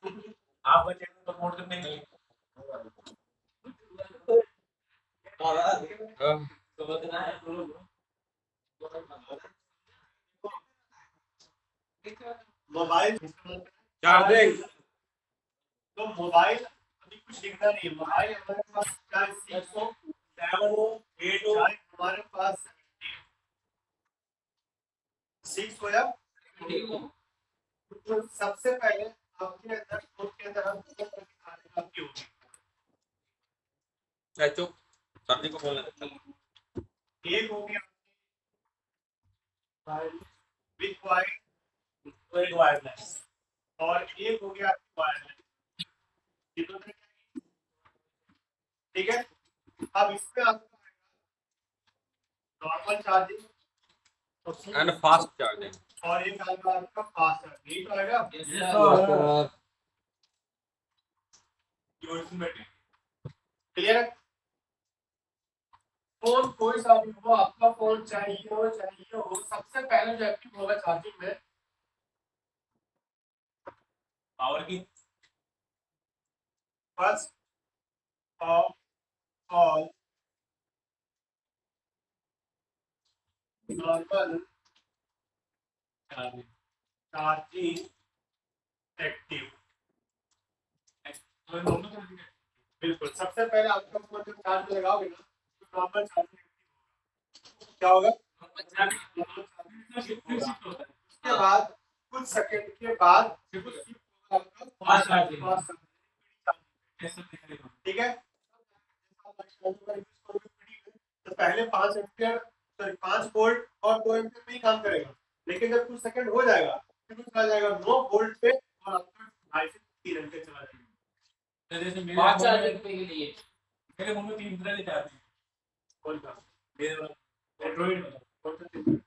आप बच्चे को सपोर्ट करने के लिए मोबाइल चार्जिंग तो मोबाइल अभी कुछ दिखता नहीं है। मोबाइल हमारे पास चाहे 6 हो 7 हो 8 हो, चाहे हमारे पास 6 हो या तो सबसे पहले आपके अंदर फोन के अंदर हम आपकी होगी। चुप चार्जिंग को बोलना एक हो गया विथ वायर वायरलेस और एक हो गया आपकी वायरलेस। ये तो ठीक है। अब इसमें आपको normal charging and fast charging और एक आएगा आपका फास्ट चार्जिंग। यही तो आएगा क्लियर है। फोन कोई सा भी हो, आपका फोन चाहिए हो, सबसे पहले जो एक्टिव होगा चार्जिंग में पावर की first of all normal charging active. बिल्कुल सबसे पहले आपका फोन जब चार्ज लगाओगे ना तो नॉर्मल चार्जिंग क्या होगा, उसके बाद कुछ सेकंड के बाद ठीक है। तो पहले 5 एम्पियर सॉरी 5 वोल्ट और 2 एम्पियर में ही काम करेगा, लेकिन जब कुछ सेकंड हो जाएगा फिर चला जाएगा 9 वोल्ट पे और आपका 2.5 से 3 एम्पियर चला जाएगा। जैसे फास्ट चार्जिंग के लिए मेरे फोन में 3 तरह के चार्जिंग कौन सा मेरे वाला एंड्रॉइड वाला कौन सा चीज?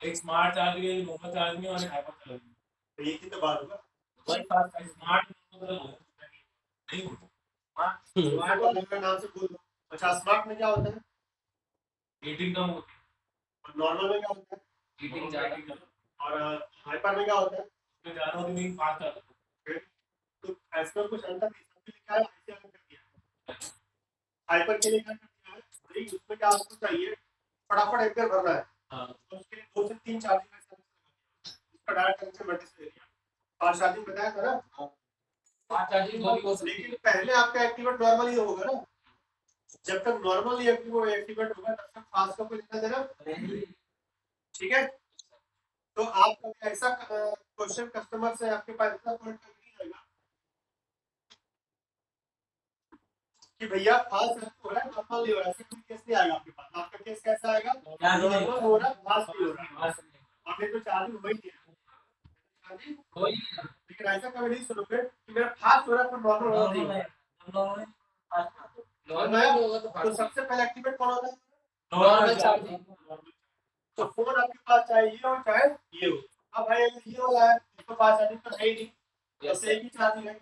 एक स्मार्ट चार्जिंग है, नॉर्मल चार्जिंग है और एक हाइपर चार्जिंग तो ये की तो बात होगा। वही फास्ट स्मार्ट मतलब नहीं होता स्मार्ट वाले का नाम से बोल दो। अच्छा स्मार्ट में क्या होता है हीटिंग कम होती और नॉर्मल में क्या होता है हीटिंग ज्यादा और हाइपर में क्या होता है है ज्यादा होती नहीं फास्ट चार्जिंग फिर? तो ऐसा कुछ अंतर नहीं, सबके लिखा है ऐसे अलग कर दिया है। हाइपर के लिए क्या कर दिया है भाई, उसमें क्या आपको चाहिए फटाफट एम्पियर भरना है। हाँ तो उसके लिए 2 से 3 चार्जिंग का सर्विस लगा दिया, इसका डायरेक्ट कनेक्शन बैटरी से ले लिया। फास्ट चार्जिंग बताया था ना। फास्ट चार्जिंग दो भी हो सकती लेकिन है। पहले आपका एक्टिवेट नॉर्मल ही होगा ना, जब तक नॉर्मल ही एक्टिवेट होगा तब तक फास्ट का कोई लेना देना। ठीक है। तो आप कभी ऐसा क्वेश्चन कस्टमर से आपके पास इतना पॉइंट नहीं आएगा कि भैया फास्ट हो रहा है नॉर्मल नहीं हो रहा है, ऐसा कोई केस नहीं आएगा आपके पास। आपका केस कैसा आएगा, नॉर्मल हो रहा है फास्ट नहीं हो रहा है और फिर तो चार्जिंग हो ही नहीं है। लेकिन ऐसा कभी नहीं सुनोगे कि मेरा फास्ट हो रहा है पर नॉर्मल हो नहीं हो रहा है। तो सबसे पहले एक्टिवेट कौन होता है, नॉर्मल चार्जिंग। तो फोन आपके पास चाहे ये हो चाहे ये हो। अब भाई अगर ये वाला है इसको फास्ट चार्जिंग तो है ही नहीं, बस एक ही चार्जिंग है।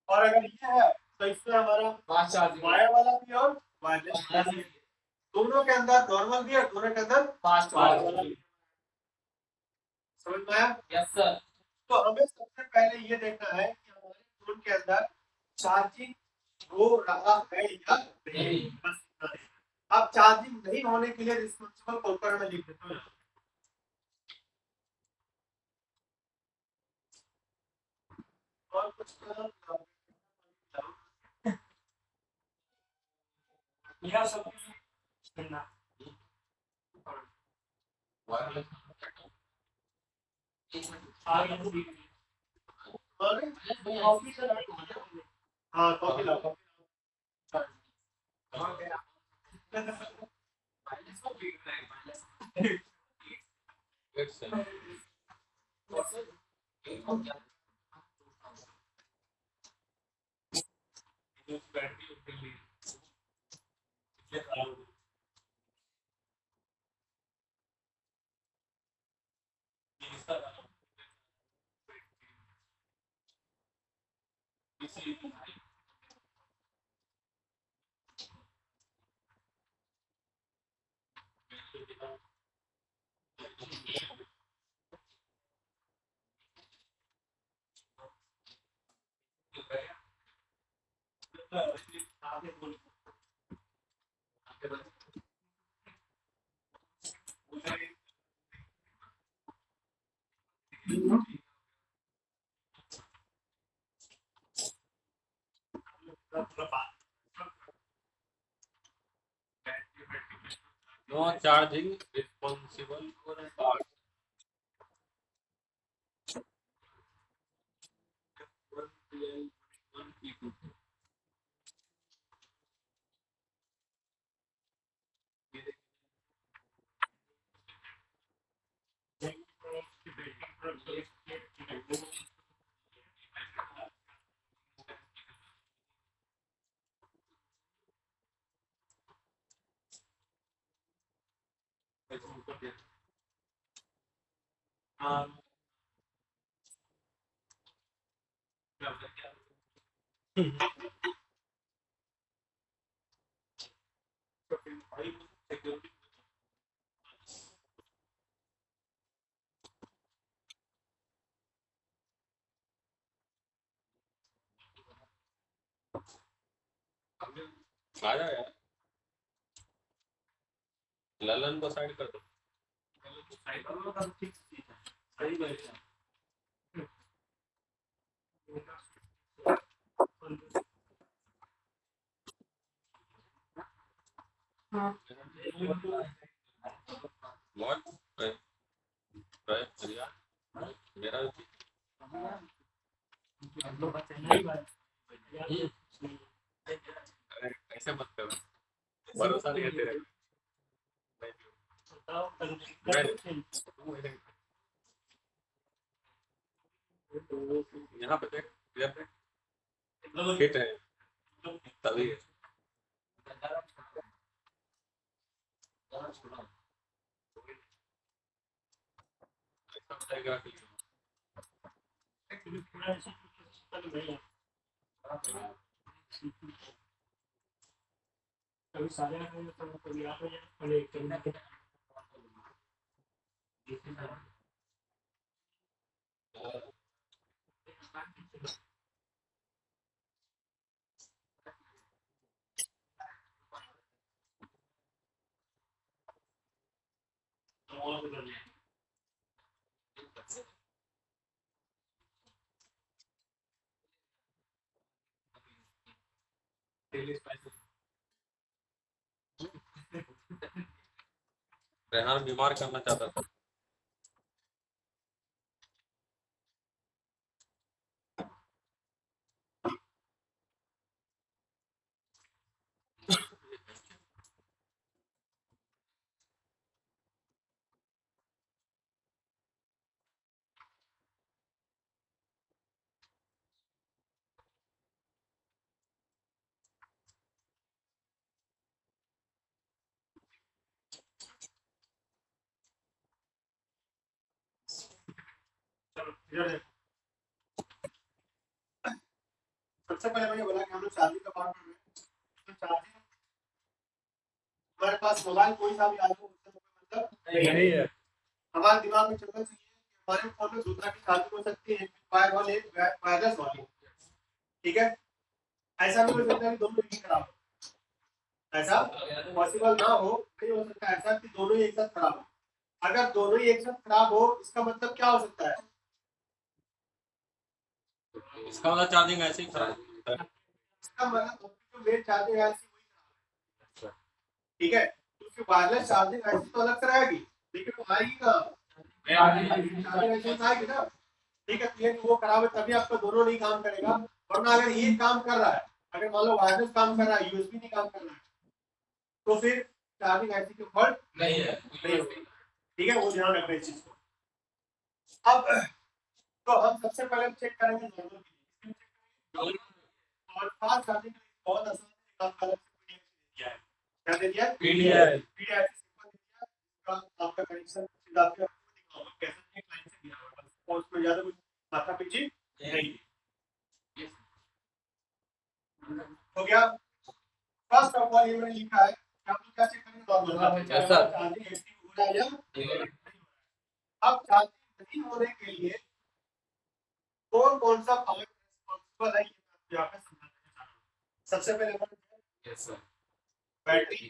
और अगर ये है तो इसमें हमारा फास्ट चार्जिंग वायर वाला भी और वायरलेस चार्जिंग, दोनों के अंदर नॉर्मल भी है, दोनों के अंदर फास्ट वाला भी। समझ में आया? Yes sir. तो हमें सबसे पहले ये देखना है कि हमारे फोन के अंदर चार्जिंग हो रहा है या नहीं, बस इतना ही। अब चार्जिंग नहीं होने के लिए रिस्पॉन्सिबल कौन पर मैं लिख देता हूँ। और कुछ यह सब करना हाँ कॉफी लाओ No charging responsible for a part. One PL, one P2. आ जाओ यार, ललन को साइड कर दो। सही बैठ बहुत बढ़िया। मेरा ऐसे मत करो, भरोसा नहीं है तेरे। यहाँ पे देख, इधर देख, फिट है तभी है। ऐसा बताएगा कि कभी सारे कभी आप कभी रेहान बीमार करना चाहता था। सबसे पहले मैंने बोला कि हम लोग चार्जिंग का बात कर रहे हैं, तो चार्जिंग हमारे पास मोबाइल कोई सा भी आ जाए उससे मतलब नहीं है। हमारे दिमाग में चलना चाहिए कि हमारे फोन में दो तरह की चार्जिंग हो सकती है, एक वायर वाली, एक वायरलेस वाली। ठीक है, ऐसा भी हो सकता है कि दोनों ही खराब हो, ऐसा पॉसिबल ना हो, नहीं हो सकता ऐसा कि दोनों ही एक साथ खराब हो। अगर दोनों ही एक साथ खराब हो इसका मतलब क्या हो सकता है? इसका मतलब चार्जिंग ऐसे ही खराब होता है। इसका मतलब जो मेन चार्जिंग है ऐसी वही खराब है। ठीक है, तो उसकी वायरलेस चार्जिंग ऐसी तो अलग से रहेगी, लेकिन वो आएगी कहाँ? चार्जिंग ऐसी तो आएगी ना। ठीक है, ये वो खराब है तभी आपका दोनों नहीं काम करेगा, वरना अगर ये काम कर रहा है, अगर मान लो वायरलेस काम कर रहा है, यूएसबी नहीं काम कर रहा है, तो फिर चार्जिंग ऐसी की फॉल्ट नहीं है। नहीं होगी। ठीक है, वो ध्यान रखना इस चीज को। अब तो हम सबसे पहले चेक करेंगे नॉर्मल की, और फास्ट चार्जिंग के लिए बहुत आसान है, एक अलग से दिया है। क्या दे दिया? पीडीएफ। पीडीएफ सिंपल दिया है, इसका आपका कनेक्शन सीधा आपके कैसे एक लाइन से दिया हुआ है, और उसमें ज्यादा कुछ माथा पीछे नहीं हो गया। फर्स्ट ऑफ ऑल ये मैंने लिखा है कि आप लोग क्या चेक करेंगे नॉर्मल चार्जिंग एक्टिव हो रहा है या नहीं हो रहा है। अब चार्जिंग नहीं होने के लिए कौन कौन सा पार्ट रिस्पांसिबल है ये मैं यहाँ पे समझाना चाह रहा हूँ। सबसे पहले yes sir battery,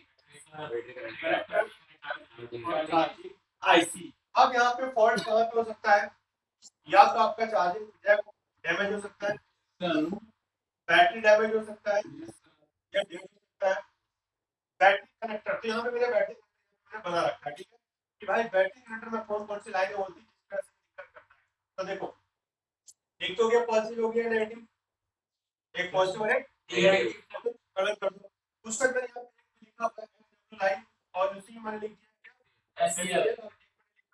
battery IC. अब यहाँ पे फॉल्ट कहाँ पे हो सकता है? या तो आपका चार्जिंग जैक डैमेज हो सकता है, बैटरी डैमेज हो सकता है, या डैमेज हो सकता है बैटरी कनेक्टर। तो यहाँ पे मेरे बैटरी कनेक्टर बना रखा है, ठीक है कि भाई बैटरी कनेक्टर में कौन कौन सी लाइनें होती है जिस तरह से दिक्कत करता है। तो देखो, एक तो हो गया पॉजिटिव, हो गया नेगेटिव, एक पॉजिटिव और एक नेगेटिव। कलर कर दो उसका अंदर यहाँ पे लिखा हुआ है लाइन, और उसी में मैंने लिख दिया एससीएल लिखा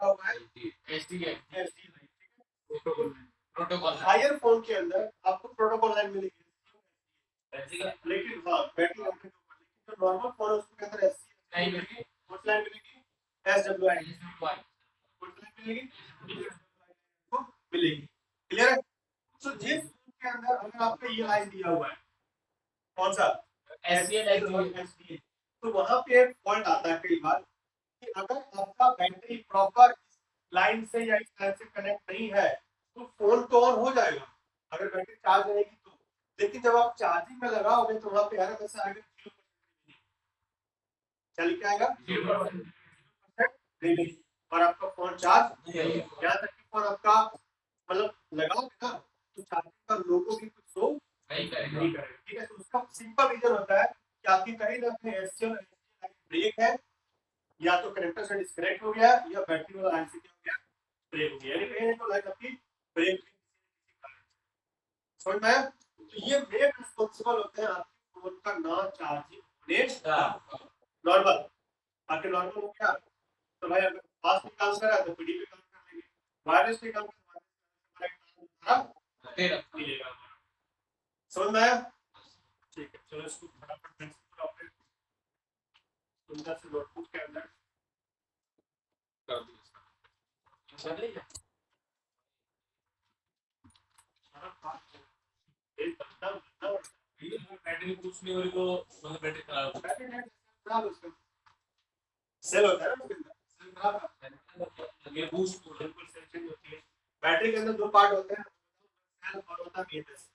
हुआ है एसटीए एसडी लाइन, ठीक है। प्रोटोकॉल हायर फोन के अंदर आपको प्रोटोकॉल लाइन मिलेगी, लेकिन हाँ बैटरी अपने ऊपर, लेकिन जो नॉर्मल फोन है उसके अंदर एससी नहीं मिलेगी कुछ लाइन मिलेगी, एसडब्ल्यूआई एसडब्ल्यूआई कुछ लाइन मिलेगी, को मिलेगी। क्लियर है? तो जिस फोन के अंदर अगर आपको ये लाइन दिया हुआ है, कौन सा एससीएल एसडी, तो वहां पे एक फॉल्ट आता है कई बार कि अगर आपका बैटरी प्रॉपर लाइन से या इस लाइन से कनेक्ट नहीं है तो फोन तो ऑन हो जाएगा अगर बैटरी चार्ज रहेगी तो, लेकिन जब आप चार्जिंग में लगाओगे तो वहां पे एरर ऐसा आएगा 0% चल के आएगा 0% और आपका फोन चार्ज यहाँ तक कि फोन आपका मतलब लगाओगे ना तो चार्जिंग का लोगो भी कुछ शो नहीं करेगा नहीं करेगा, ठीक है। तो उसका सिंपल रीजन होता है कि आपकी कहीं ना कहीं एससीएल ब्रेक है, या तो कनेक्टर से डिस्कनेक्ट हो गया या बैटरी वाला लाइन से क्या हो गया ब्रेक हो गया, यानी कहीं ना कहीं लाइन आपकी ब्रेक समझ में आया? तो ये मेन रिस्पांसिबल होते हैं आपके फोन का ना चार्जिंग होने नॉर्मल। आपके नॉर्मल हो गया तो भाई अगर फास्ट में काम कर रहा है तो पीडी पे काम कर लेंगे, वायरलेस पे काम कर रहा है मिलेगा। समझ में आया? ठीक है, चलो इसको फटाफट प्रिंसिपल ऑपरेट सुंदर से नोटबुक के अंदर कर दिया। चल रही है बैटरी कुछ नहीं हो रही तो मतलब बैटरी खराब सेल होता है ना उसके अंदर, सेल खराब है, ये बूस्ट बिल्कुल सेल चेंज होती है। बैटरी के अंदर दो पार्ट होते हैं, सेल और होता है बीएमएस।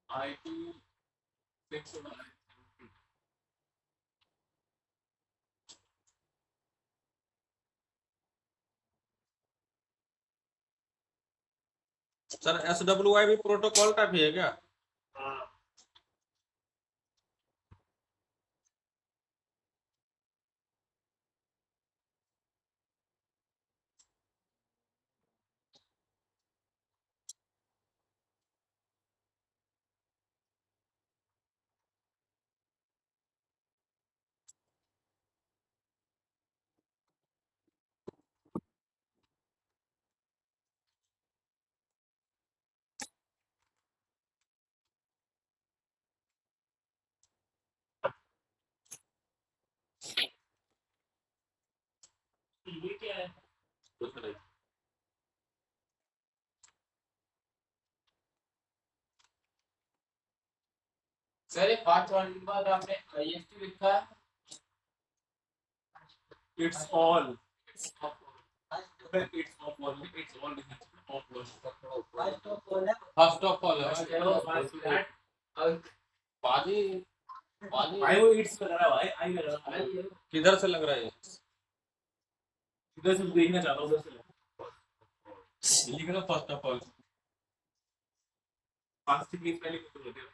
IT 6 सर SWI भी प्रोटोकॉल टाइप ही है क्या? हाँ ये क्या है कुछ नहीं। सर ये 5 वाले के बाद आपने आईएसटी लिखा है It's all. It's all. It's all. It's all. First of all पाजी पाजी भाई वो इट्स लग रहा है भाई आई लग रहा है किधर से लग रहा है ये? इधर से देखना चाहता हूँ उधर से लिख रहा first of all fast please पहले कुछ बोलते हो।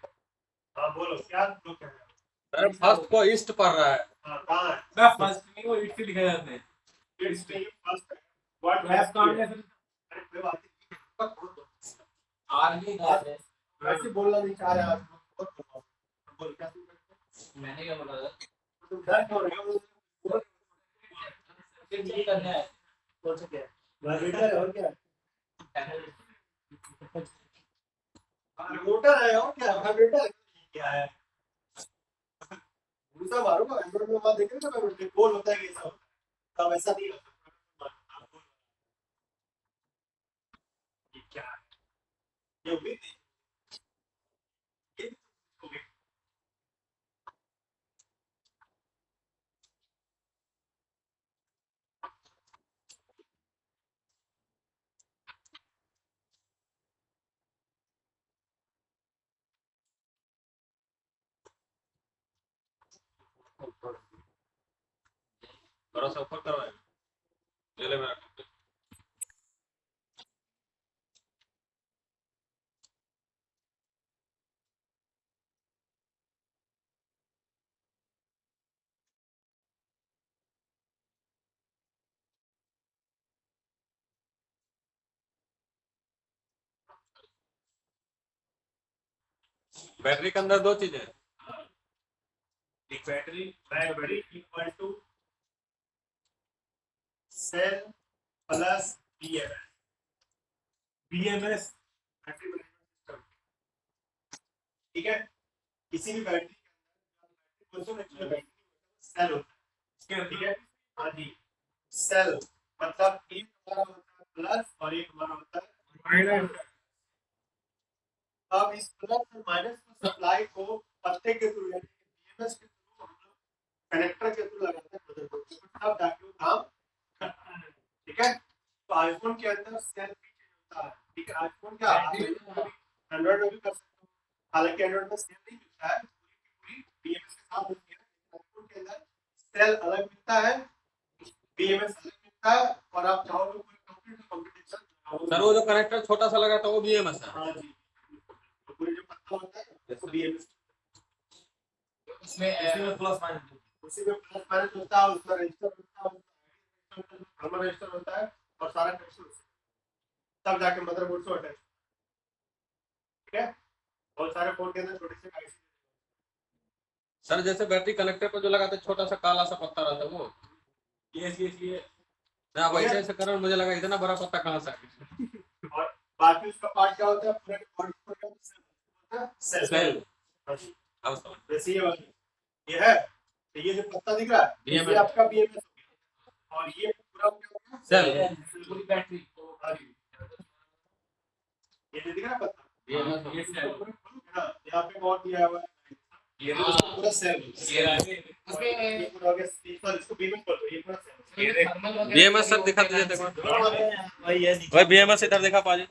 हाँ बोलो क्या लोग कह रहे हैं? अरे फर्स्ट को ईस्ट पढ़ रहा है। हाँ कहाँ है? मैं फर्स्ट नहीं वो इट से लिखा जाता है। It's the first what math has काट to ले be? फिर अरे कोई बात नहीं, आर्मी गार्ड है ऐसे बोलना नहीं चाह रहे आज बोल क्या मैंने क्या बोला था तुम डर क्यों रहे हो? बोल ये करना है बोल सकते हैं वाइब्रेटर है और क्या मोटर है और क्या वाइब्रेटर क्या है दूसरा मारूंगा एंड्रॉइड में वहां देखेंगे ना मैं गोल होता है कि ऐसा होता है तब ऐसा नहीं होता ये क्या है ये उम्मीद नहीं ये उम्मीद थोड़ा सा ऊपर करवाए ले ले मेरा बैटरी के अंदर दो चीजें हैं। एक battery equal to cell plus BMS battery management system ठीक है किसी भी बैटरी के अंदर बैटरी सेल होता है ठीक है हाँ जी सेल मतलब एक हमारा होता है प्लस और एक हमारा होता है माइनस अब इस प्लस और माइनस को सप्लाई को पत्ते के थ्रू यानी बीएमएस के थ्रू हम लोग कनेक्टर के थ्रू लगाते हैं मदरबोर्ड के तब जाके वो काम करता है ठीक है तो आईफोन के अंदर सेल भी चेंज होता है ठीक है आईफोन क्या एंड्रॉइड में भी कर सकते हो हालांकि एंड्रॉइड में सेल नहीं मिलता है पूरी बीएमएस के साथ मिलती है आईफोन के अंदर सेल अलग मिलता है बीएमएस अलग मिलता है और आप चाहो तो कोई कंप्यूटर सर वो जो कनेक्टर छोटा सा लगा था वो बीएमएस है हाँ जी पूरे जो पत्ता होता है उसको बीएमएस उसमें प्लस माइनस उसी में प्लस माइनस होता है उसका रजिस्टर होता है थर्मल रजिस्टर होता है और सारा कनेक्शन तब जाके मदरबोर्ड से अटैच ठीक है बहुत सारे फोन के अंदर छोटे से आईसी सर जैसे बैटरी कनेक्टर पर जो लगाते छोटा सा काला सा पत्ता रहता है वो ये ना वैसे ऐसे करो मुझे लगा इतना बड़ा पत्ता कहाँ से आ गया और बाकी उसका पार्ट क्या होता है पूरे बॉडी पर सेल अब समझ जैसे ये है तो ये जो पत्ता दिख रहा है ये आपका बीएमएस हो गया और ये पूरा क्या हो गया सेल पूरी बैटरी ये जो दिख रहा है पत्ता ये सेल यहाँ पे और दिया हुआ है ये पूरा सेल उसमें ये पूरा हो गया इसको बीएमएस बोल दो ये पूरा सेल बीएमएस सर दिखा दीजिए देखो भाई बीएमएस इधर दिखा पाजी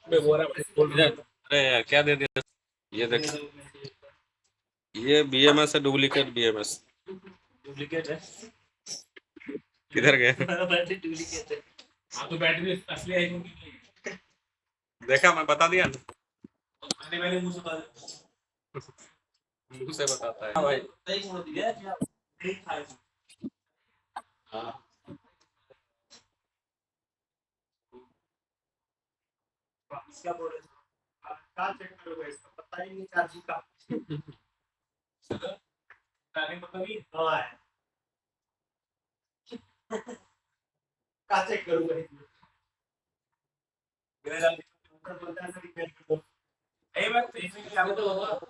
अरे यार क्या दे दिया ये देख ये बीएमएस है डुप्लीकेट बीएमएस डुप्लीकेट है किधर गया बैटरी डुप्लीकेट है हाँ तो बैटरी असली आईफोन की नहीं है देखा मैं बता दिया ना मैंने मुंह से बता मुंह से बताता है भाई सही बोल दिया नहीं था हाँ क्या बोल रहे हैं क्या चेक करोगे इसका पता ही नहीं चार्जिंग का ताने मतलब ही हाँ है क्या चेक करूंगा इसमें मेरा बोलता है सर रिपेयर कर दो ए बात इसमें क्या तो होगा आपके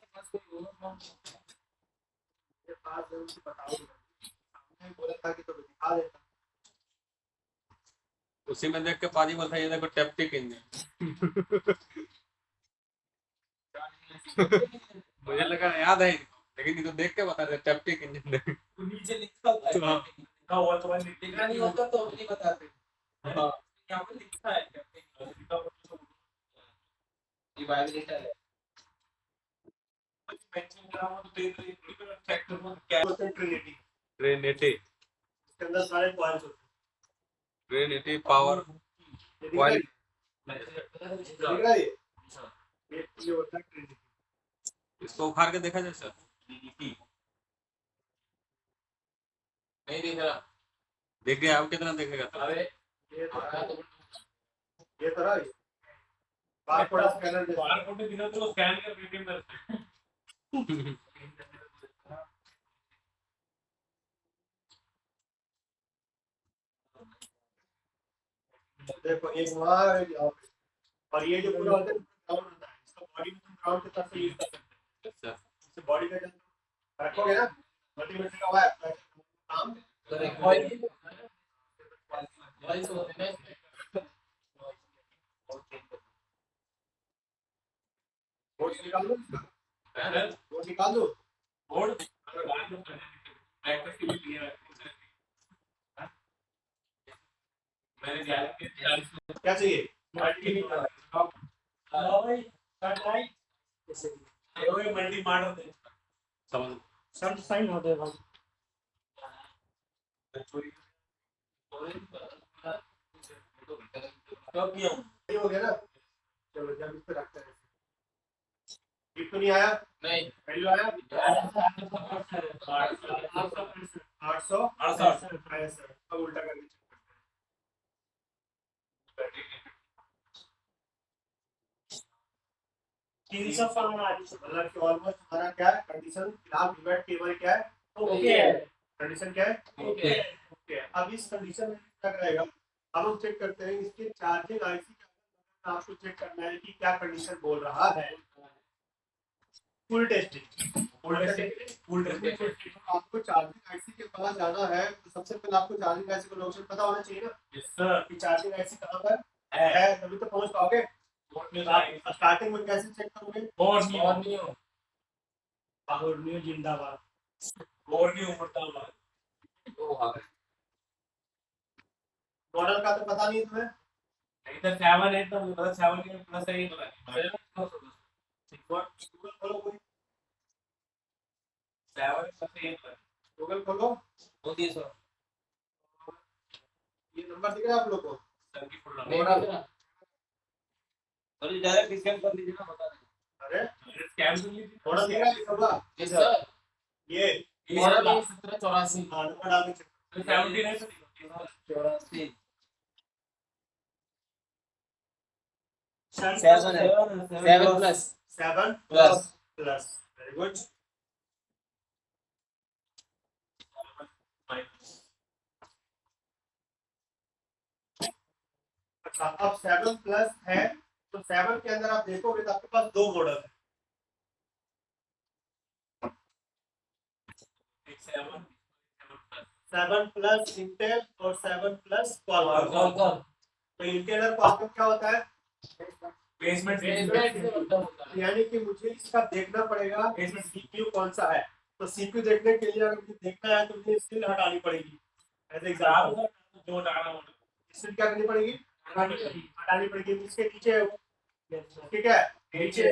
पास कोई होगा ये पास है उसे बताओ हमने बोला था कि तो दिखा देता उसी में देख के पाजी बोलता है ये देखो टैप्टिक इंजन मुझे लगा याद है लेकिन ये तो देख के बता रहे टैप्टिक इंजन देख तो नीचे लिखा हुआ है लिखा हुआ तो मैं लिखा नहीं होता तो नहीं बताते हाँ यहाँ पे लिखा है लिखा हुआ तो ये वाइब्रेटर है मेंशन करा हुआ तो तेरे चेक करो क्या बोलते हैं ट्रिनिटी ट्रिनिटी इसके अंदर सारे कॉइल्स होते ट्रिनिटी पावर हैं कॉइल दिख रहा है ये होता है ट्रिनिटी इसको उखाड़ के देखा जाए सर नहीं दिख रहा देख गया अब कितना देखेगा अरे ये तरह बारकोड स्कैनर जैसा बारकोड बिना तो स्कैन कर पेटीएम करते हैं देखो एक वहाँ है एक यहाँ पे और ये जो पूरा होता है ग्राउंड होता है इसका बॉडी में ग्राउंड के तरफ से यूज कर सकते हैं अच्छा इससे बॉडी का देखोगे ना मल्टीमीटर का हुआ है काम बोर्ड निकाल दो बोर्ड निकाल दो बोर्ड प्रैक्टिस के लिए लिया है मैंने क्या चाहिए मल्टी मार्ट समझ सब साइन होते हैं भाई ये हो गया ना चलो जब इस पे रखते हैं गिफ्ट तो नहीं आया नहीं पहले आया 800 अब उल्टा करके मतलब कि ऑलमोस्ट हमारा क्या है कंडीशन फिलहाल डिबेट टेबल क्या है ओके है कंडीशन क्या है ओके ओके अब इस कंडीशन में क्या रहेगा अब हम चेक करते हैं इसके चार्जिंग आईसी का आपको चेक करना है कि क्या कंडीशन बोल रहा है फुल टेस्टिंग आपको चार्जिंग आईसी के पास जाना है तो सबसे पहले आपको चार्जिंग आईसी का लोकेशन पता होना चाहिए ना यस सर कि चार्जिंग आईसी कहां पर है तभी तो पहुंच पाओगे स्टार्टिंग में कैसे चेक करोगे बोर्नियो जिंदाबाद बोर्नियो मुर्दाबाद मॉडल का तो पता नहीं तुम्हें इधर 7 है तो मतलब 7 के प्लस है ये गूगल खोलो कोई 7 प्लस है गूगल खोलो ये नंबर दिख रहा है आप लोग को सर की फुल मॉडल डायरेक्ट स्कैन कर लीजिए ना बता देंगे अरे स्कैम तो नहीं मॉडल दिख रहा है लिखा हुआ यस सर ये मॉडल 1784 हाँ नंबर डाल के check 70 है 84 करो। 7 plus 7 plus plus very good अच्छा अब 7 प्लस है तो 7 के अंदर आप देखोगे तो आपके पास दो मॉडल है 7 प्लस इंटेल और 7 प्लस क्वालकॉम तो इंटेल और क्वालकॉम क्या होता है बेसमेंट यानी कि मुझे इसका देखना पड़ेगा इसमें सीपीयू कौन सा है तो सीपीयू देखने के लिए अगर मुझे देखना है तो मुझे स्किल हटानी पड़ेगी एज एग्जांपल जो डाला वो स्किल क्या करनी पड़ेगी हटानी पड़ेगी इसके नीचे है वो ठीक है नीचे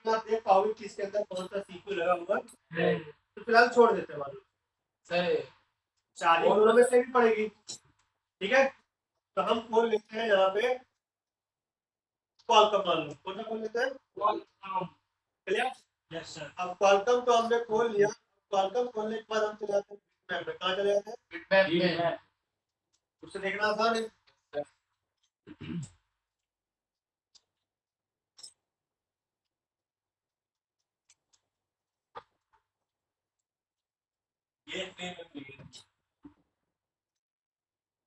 आप देख पाओगे कि इसके अंदर कौन सा सीपीयू लगा हुआ है तो फिलहाल छोड़ देते हैं वालों सर चार्जिंग दोनों में से भी पड़ेगी ठीक है तो हम खोल लेते हैं यहाँ पे क्वालकॉम मान लो कौन सा खोल लेते हैं क्लियर यस सर अब क्वालकॉम तो हमने खोल लिया क्वालकॉम खोलने के बाद हम चले जाते हैं बिटमैप में कहाँ चले जाते हैं बिटमैप में उससे देखना आसान है ये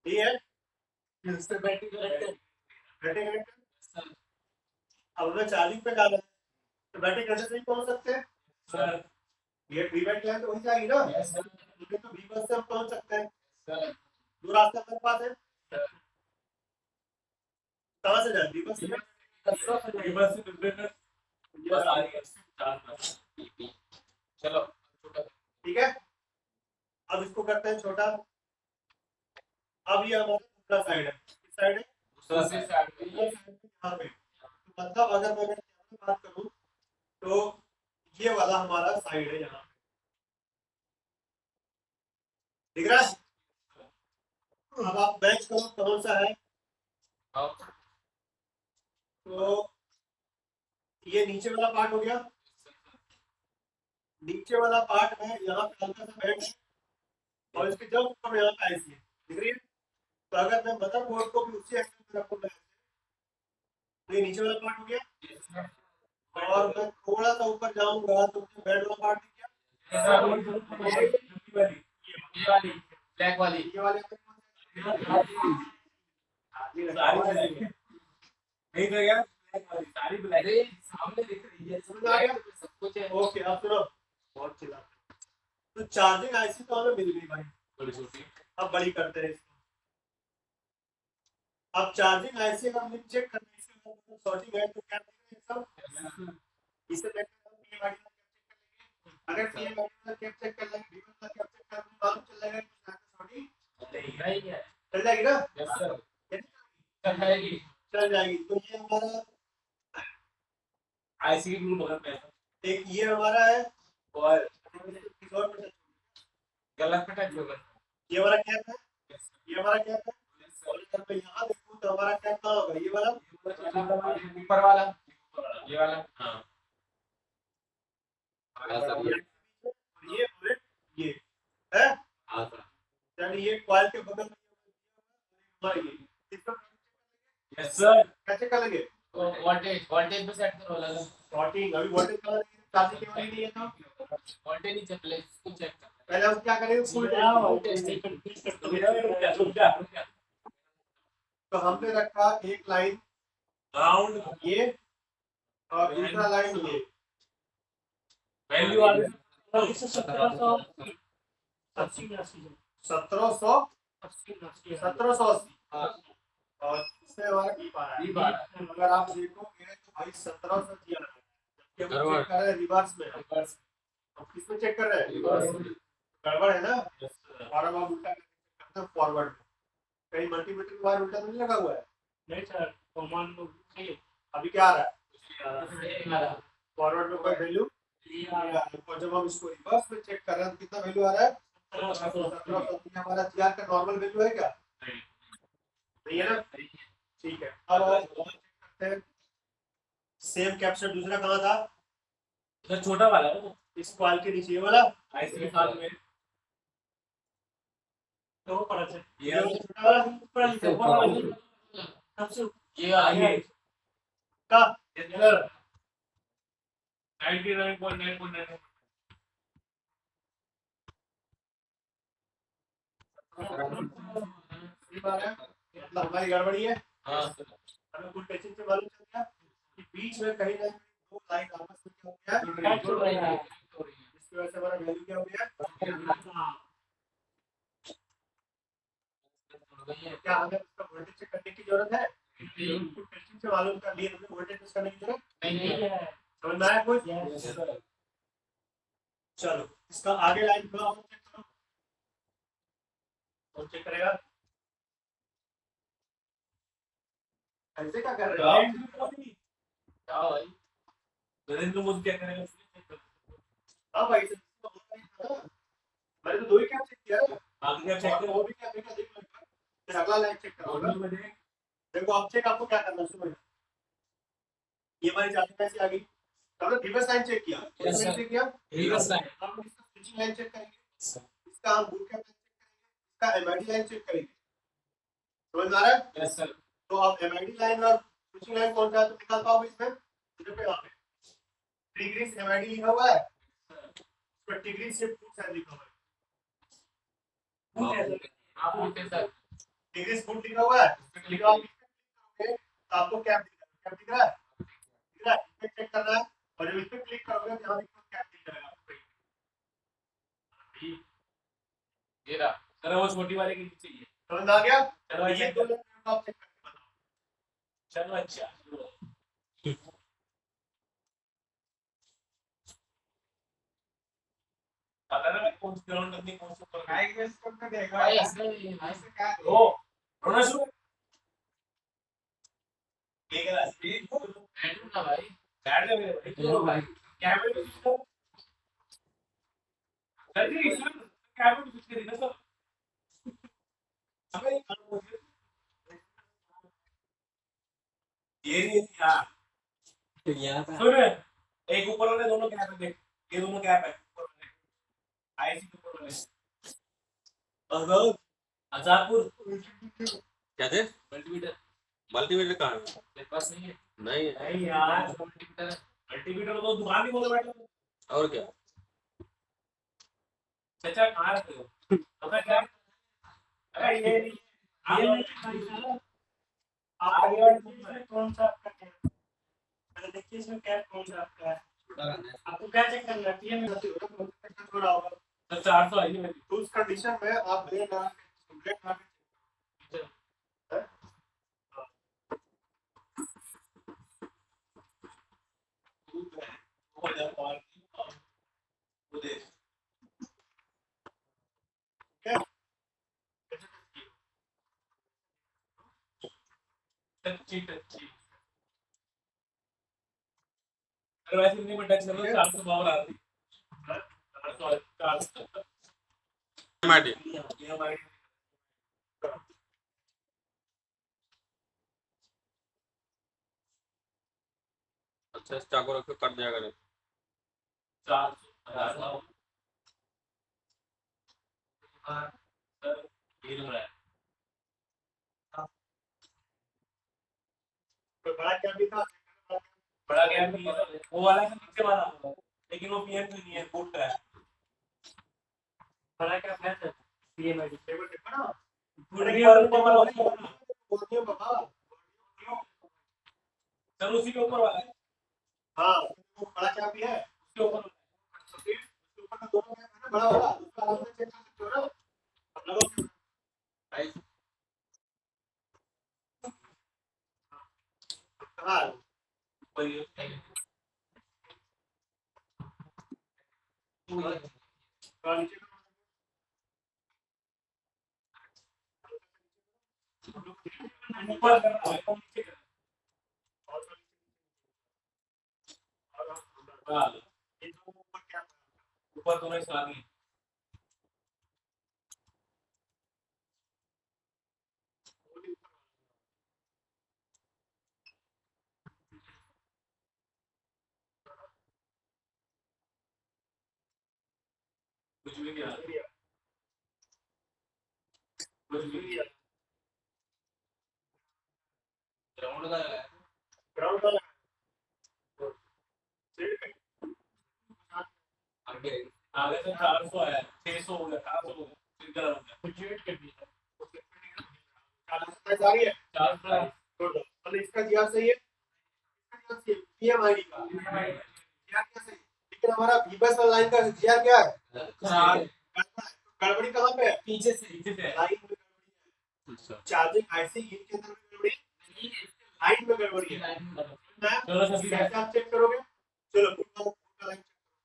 ठीक है इससे बैटरी कनेक्ट अब हमें चार्जिंग पे डाला है तो बैटरी कनेक्शन से ही पहुंच सकते हैं सर ये वी बैट लाइन तो वही जाएगी ना यस सर क्योंकि तो वी बस से हम पहुंच सकते हैं सर दो रास्ते हमारे पास है कहाँ से जाए वी बस से ये बस बस आ रही है 4 चलो ठीक है अब इसको करते हैं छोटा अब ये हमारा दूसरा साइड है किस साइड है दूसरा से यहाँ पे तो मतलब अगर मैं बात करूँ तो ये वाला हमारा साइड है यहाँ दिख रहा है अब आप मैच करो कौन सा है तो ये नीचे वाला पार्ट हो गया नीचे वाला पार्ट में यहाँ पे हल्का सा बैठ है और इसके जब ऊपर यहाँ पे आईसी है दिख रही है तो अगर मैं मदरबोर्ड को भी उसी एंगल पे रखूंगा तो ये नीचे वाला पार्ट हो गया और मैं थोड़ा सा ऊपर जाऊंगा तो मुझे बेड वाला पार्ट दिख गया ये वाली ब्लैक वाली ये वाले नहीं तो यार सारी ब्लैक अरे सामने दिख रही है समझ आ गया सब कुछ है ओके अब सुनो बहुत चिल्ला तो चार्जिंग आईसी तो हमें मिल गई भाई। थोड़ी छोटी। अब बड़ी करते हैं इसको। अब चार्जिंग आईसी का हम चेक करते हैं, इसके सॉर्टिंग है तो क्या सब इससे पहले हम पीएमआई का चेक कर लेंगे। अगर पीएमआई का चेक कर लेंगे, वीवो का चेक कर लेंगे, मालूम चल जाएगा कि सॉर्टिंग चल जाएगी ना। यस सर, चल जाएगी। तो ये हमारा आईसी के ब्लू बगल में एक ये हमारा है, और किसी और पे गलत पे टच होगा। ये वाला कैप है, ये हमारा कैप है। और अगर मैं यहाँ देखूँ तो हमारा कैप कहाँ होगा, ये वाला ऊपर वाला, ये वाला। हाँ ये और ये है, हाँ सर। यानी ये कॉइल के बगल में हमारा ये इसका यस सर, कैसे कर लेंगे। वोल्टेज पे सेट करो लगा। शॉर्टिंग अभी वोल्टेज का चार्जिंग केवल ही नहीं है तो वोल्टेज नहीं चेक ले, इसको चेक कर। पहले हम क्या करेंगे, फुल तो हमने रखा एक लाइन राउंड ये और दूसरा लाइन ये, वैल्यू आ गई 1780 और इसमें हमारा ई बार है। अगर आप देखोगे तो भाई 1700 जी आ रहा है, जबकि हम चेक कर रहे हैं रिवर्स में। हम किसमें चेक कर रहे हैं, गड़बड़ है ना। और अब हम उल्टा करते हैं फॉरवर्ड में, कहीं मल्टीमीटर के बाहर उल्टा तो नहीं लगा हुआ है। नहीं सर, कॉमन अभी क्या आ रहा है, फॉरवर्ड में कोई वैल्यू, और जब हम इसको रिवर्स में चेक कर रहे हैं तो कितना वैल्यू आ रहा है, 1780। हमारा जीआर का नॉर्मल वैल्यू है क्या, नहीं है ना। ठीक है, अब और चेक करते हैं। सेम कैप्चर दूसरा कहाँ था, तो छोटा वाला है वो, इस कॉइल के नीचे ये वाला आईसी के साथ में तो पड़ा सर। ये वाला छोटा वाला सबसे ये आगे का 99.9.9 मतलब हमारी गड़बड़ी है। हाँ हमें कुल टेंशन से मालूम चल गया कि बीच में कहीं ना कहीं दो लाइन आपस में क्या हो गया, इसकी वजह से हमारा वैल्यू क्या हो गया। क्या हमें उसका वोल्टेज चेक करने की जरूरत है, कुल टेस्टिंग से मालूम कर लिए, हमें वोल्टेज टेस्ट करने की जरूरत नहीं है। समझ में आया कुछ। चलो इसका आगे लाइन थोड़ा और चेक करो, और चेक करेगा ऐसे क्या कर रहे हो। क्या भाई नरेंद्र मोदी क्या करेगा। हाँ भाई मैंने तो दो ही कैप चेक किया है, आगे क्या चेक करो, वो भी क्या देखा, देख लो फिर अगला लाइन चेक करो। देखो अब चेक आपको क्या करना है, सुनो ये हमारी चार्जिंग कैसे आ गई, हमने रिवर्स लाइन चेक किया, चेक किया रिवर्स लाइन, हम इसका स्विचिंग लाइन चेक करेंगे, इसका हम बूट कैप चेक करेंगे, इसका एमआईडी लाइन चेक करेंगे। समझ में आ रहा है। Yes sir. तो अब एमआईडी लाइन और स्विचिंग लाइन कौन सा है तो निकाल पाओगे इसमें, इधर पे यहाँ पे डिग्री एमआईडी लिखा हुआ है, उस पर डिग्री से फुट साइज लिखा हुआ है, आप बोलते सर डिग्री फुट लिखा हुआ है, लिखा आप करोगे तो आपको कैप दिख रहा है, दिख रहा है, इस पे चेक करना है और जब इस पे क्लिक करोगे तो यहाँ देखो कैप दिख जाएगा आपको। ये रहा सर, वो छोटी वाले के नीचे ही है। समझ में आ गया। चलो ये दो लाइन आप चेक करके बताओ। चलो अच्छा पता ना मैं कौन सी ग्राउंड करनी कौन सी ऊपर माइक में इसको कर देगा भाई ऐसे क्या ओ थोड़ा शुरू ये करा स्पीड बैठो ना भाई। बैठ जा मेरे भाई चलो भाई कैमरे में स्विच कर सर जी सर कैमरे में स्विच कर देना सर अबे ये नहीं यार तो यहाँ पे सुन एक ऊपर वाले दोनों कैप है देख ये दोनों कैप है ऊपर वाले आईसी के ऊपर वाले अगर आजादपुर क्या थे, मल्टीमीटर मल्टीमीटर कहाँ है? मेरे पास नहीं है। नहीं है। नहीं यार मल्टीमीटर तो दुकान भी बोले बैठे और क्या, चाचा कहाँ रखे हो पता क्या अरे ये नहीं भाई साहब, आगे वाले इसमें कौन सा आपका कैप, पहले देखिए इसमें कैप कौन सा आपका है। आपको क्या चेक करना है, पीएम थोड़ा होगा तो 400 आई मेरी। तो उस कंडीशन में आप ब्रेक लगा के हो जाए और वो दे टच्ची अगर वैसे नहीं मैं टच कर रहा 400 पावर आ रही 400 मैडी ये हमारी अच्छा इस चाकू रख के कट जाएगा नहीं 400 सर ये हो रहा है तो बड़ा क्या भी था बड़ा गैप नहीं है वो वाला से नीचे वाला लेकिन वो पीएम नहीं है फुट है बड़ा क्या है सर ये मेडी टेबल देखो ना फुट भी और ऊपर वाला बोलिए बाबा सर उसी के ऊपर वाला है हाँ वो बड़ा क्या भी है उसके ऊपर तो फिर उसके ऊपर का दोनों क्या है ना बड़ा वाला उसका आराम से चेक कर सकते हो ना अब लगाओ हाँ ऊपर ये नीचे ऊपर करना है नीचे करना हाँ ये जो ऊपर क्या ऊपर दोनों साथ में कुछ भी नहीं कुछ भी नहीं ग्राउंड का है ग्राउंड वाला सीट आगे आगे से 400 आया 600 हो गया 700 हो गया फिर ग्राउंड है कुछ वेट कर दिया आ रही है 400 छोड़ दो मतलब इसका जीआर सही है पीएमआईडी का जीआर क्या सही लेकिन हमारा बीबस लाइन का जीआर क्या है गड़बड़ी कहाँ पे है पीछे से लाइन में गड़बड़ी है चार्जिंग आईसी इन के अंदर गड़बड़ी लाइन में गड़बड़ी है चलो सभी कैसे आप चेक करोगे चलो पूरा लाइन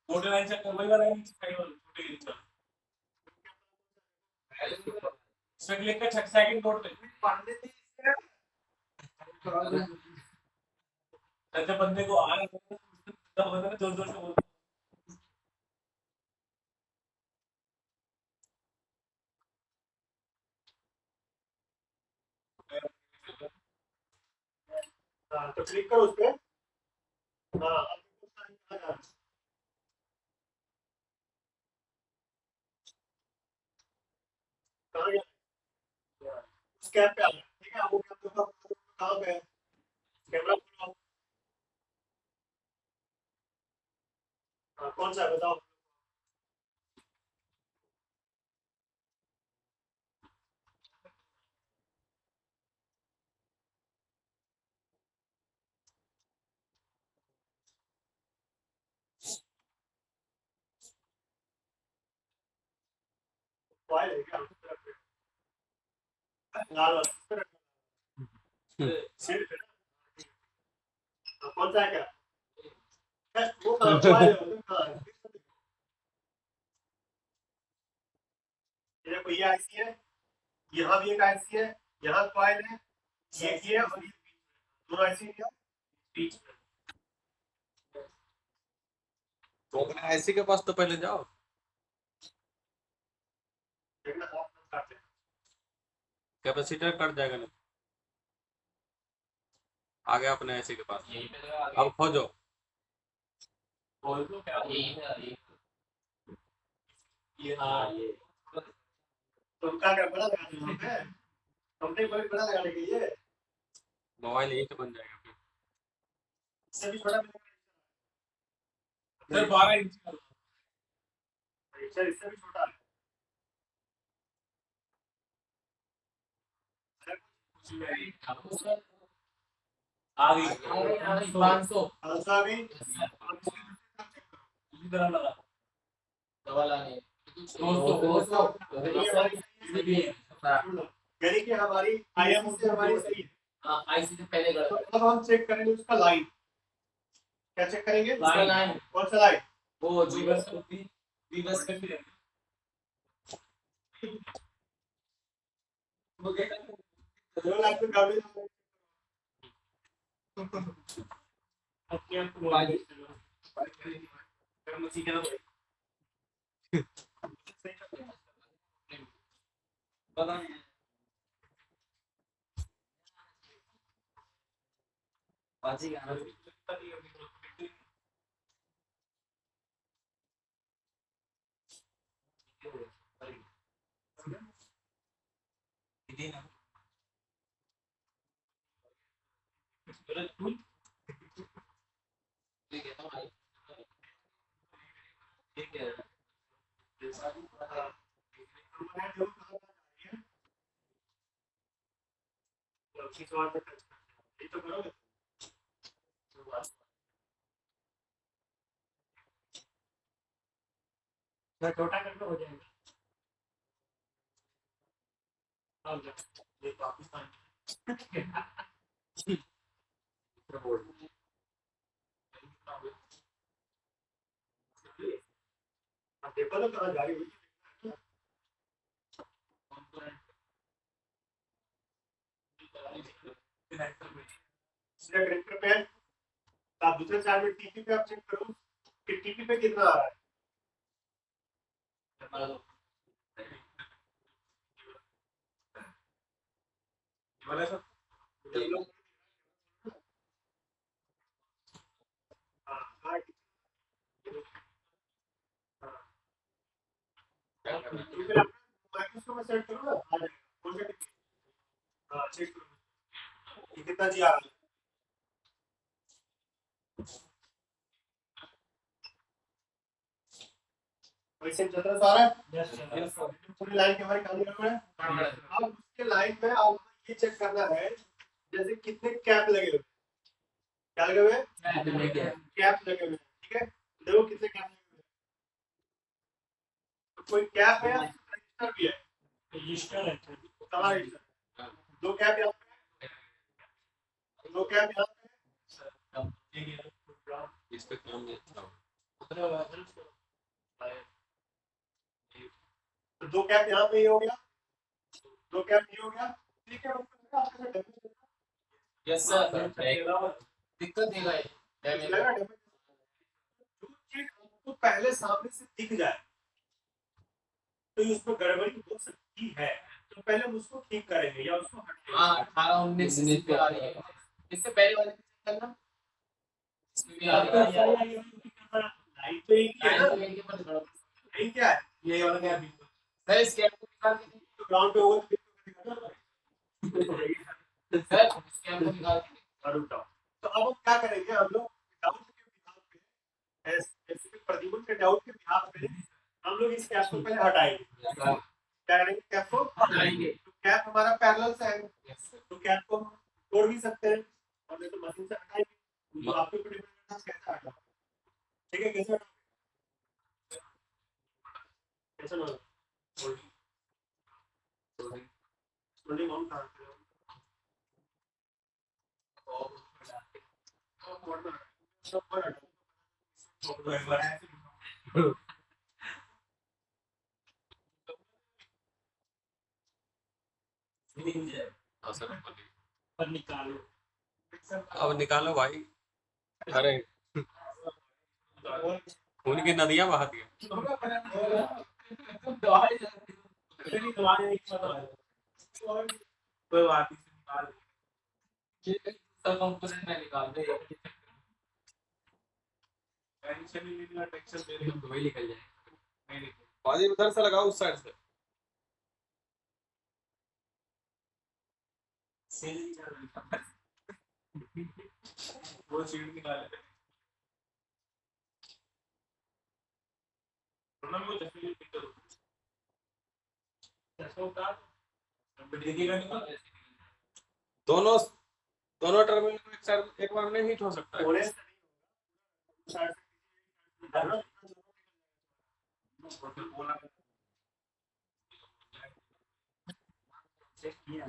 मोटे लाइन चेक कर वही वाला नीचे साइड वाला छोटे नीचे इसमें क्लिक कर चेक सेकंड बोर्ड पे पढ़ने से जब बंदे को आ रहा है तब बंदे जोर जोर से बोल हाँ तो क्लिक करो उस पे हाँ अब देखो साइन कहाँ जा रहा है कहाँ गया उस कैप पे आ रहा है ठीक है वो कैप के ऊपर कहाँ पे है कैमरा खोलो हाँ कौन सा है बताओ फाइल है क्या लाल वाला सीट पे ना कौन सा है क्या वो कहाँ फाइल है वो कहाँ है ये देखो ये आईसी है यहाँ भी एक आईसी है यहाँ फाइल है ये और ये दोनों आईसी है बीच में तो अपने आईसी के पास तो पहले जाओ देखना ऑफ करते हैं कैपेसिटर कट जाएगा नहीं आ गया अपने आईसी के पास यहीं पे लगा अब खोजो बोल दो क्या यहीं पे ये हाँ ये तो उनका क्या बड़ा लगा देना है हमने कोई बड़ा लगा देंगे ये मोबाइल यहीं से बन जाएगा फिर इससे भी छोटा सर 12 इंच का पिक्चर इससे भी छोटा है आ गई 500 अलसा भी इसी तरह लगा डबल आने ये हमारी सही है। यानी कि हमारी आईएम से हमारी सही है। आईसी से पहले तो गलत अब हम चेक करेंगे उसका लाइन। क्या चेक करेंगे? लाइन कौन सा लाइन? वो जो बस बी बस कर भी जो लाइन पे गाड़ी अपने आप को आगे पता नहीं बाजी गाना ये तो करोगे। छोटा करके हो जाएगा ये पाकिस्तान देखो तो कहाँ जा रही हुई कनेक्टर पे है। आप दूसरे चार्ट में टीपी पे आप चेक करो कि टीपी पे कितना आ रहा है। वाला सब हाँ फिर आप माइक्रोस्कोप में सेट करो ना आ जाएगा कौन सा टीपी। हाँ चेक करो कि कितना जी आ रहा है। वैसे चल रहा सारा पूरी लाइन के हमारी खाली रख रहे हैं। अब उसके लाइन में आप ये चेक करना है जैसे कितने कैप लगे हुए। क्या लगे हुए? कैप लगे हुए। ठीक है देखो कितने कैप लगे हुए। तो कोई कैप है या रजिस्टर भी है? रजिस्टर है कहाँ रजिस्टर? दो कैप यहाँ पे, दो कैप यहाँ पे। इस पे काम नहीं था। तो दो कैप यहाँ पे ही हो गया, दो कैप ये हो गया। ठीक है यस सर दिक्कत देगा ये डैमेज जो चीज आपको पहले सामने से दिख जाए तो उसमें गड़बड़ी हो सकती है तो पहले हम उसको ठीक करेंगे या उसको हटाएंगे। हाँ 18-19 पे आ रही है इससे पहले वाले पे चेक करना इसमें भी आ रही है लाइन तो एक ही है ना। लाइन के ऊपर खड़ा लाइन क्या है? ये वाला क्या सर इस कैप को निकाल के तो ग्राउंड पे होगा सर इस कैप को निकाल के और उठाओ। तो अब हम क्या करेंगे हम लोग डाउट के बिहाफ पे ऐसे प्रतिबल के डाउट के बिहाफ पे हम लोग इस कैप को पहले हटाएंगे। क्या करेंगे? कैप को हटाएंगे तो कैप हमारा पैरेलल से है तो कैप को हम तोड़ भी सकते हैं और नहीं तो मशीन से हटाएंगे। तो आपके ऊपर डिपेंड करता है कैसे हटाओ। ठीक है कैसे हटाओ? कैसे ना होल्डिंग ऑन करते हो हाँ सर पर निकालो अब निकालो भाई। अरे खून की नदियां बहाती है। कोई बात नहीं सब कंपोनेंट में निकाल दे टेंशन ही नहीं टेंशन मेरे तो वही निकल जाए बाजी उधर से लगाओ उस साइड से। वो सीट निकाले वो जैसे पिक्चर देखिएगा निकाल दोनों दोनों टर्मिनल को एक साइड एक बार में हिट हो सकता है। थोड़े से बोला चेक किया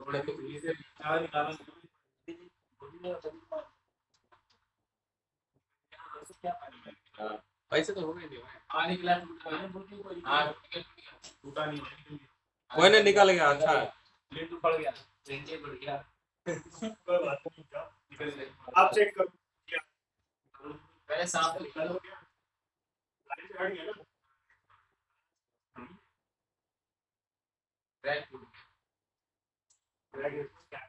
थोड़े तो इसे चार निकालना क्या हाँ, पैसे तो हो गए नहीं भाई। आने के लिए टूट गया। हाँ टूटा नहीं है कोई नहीं निकल गया अच्छा है। लेट पड़ गया रेंजे बढ़ गया। कोई बात नहीं जाओ, निकल गया आप चेक करो पहले सांप को निकालो। लाइन से हट गया ना रैक टूट रह गया क्या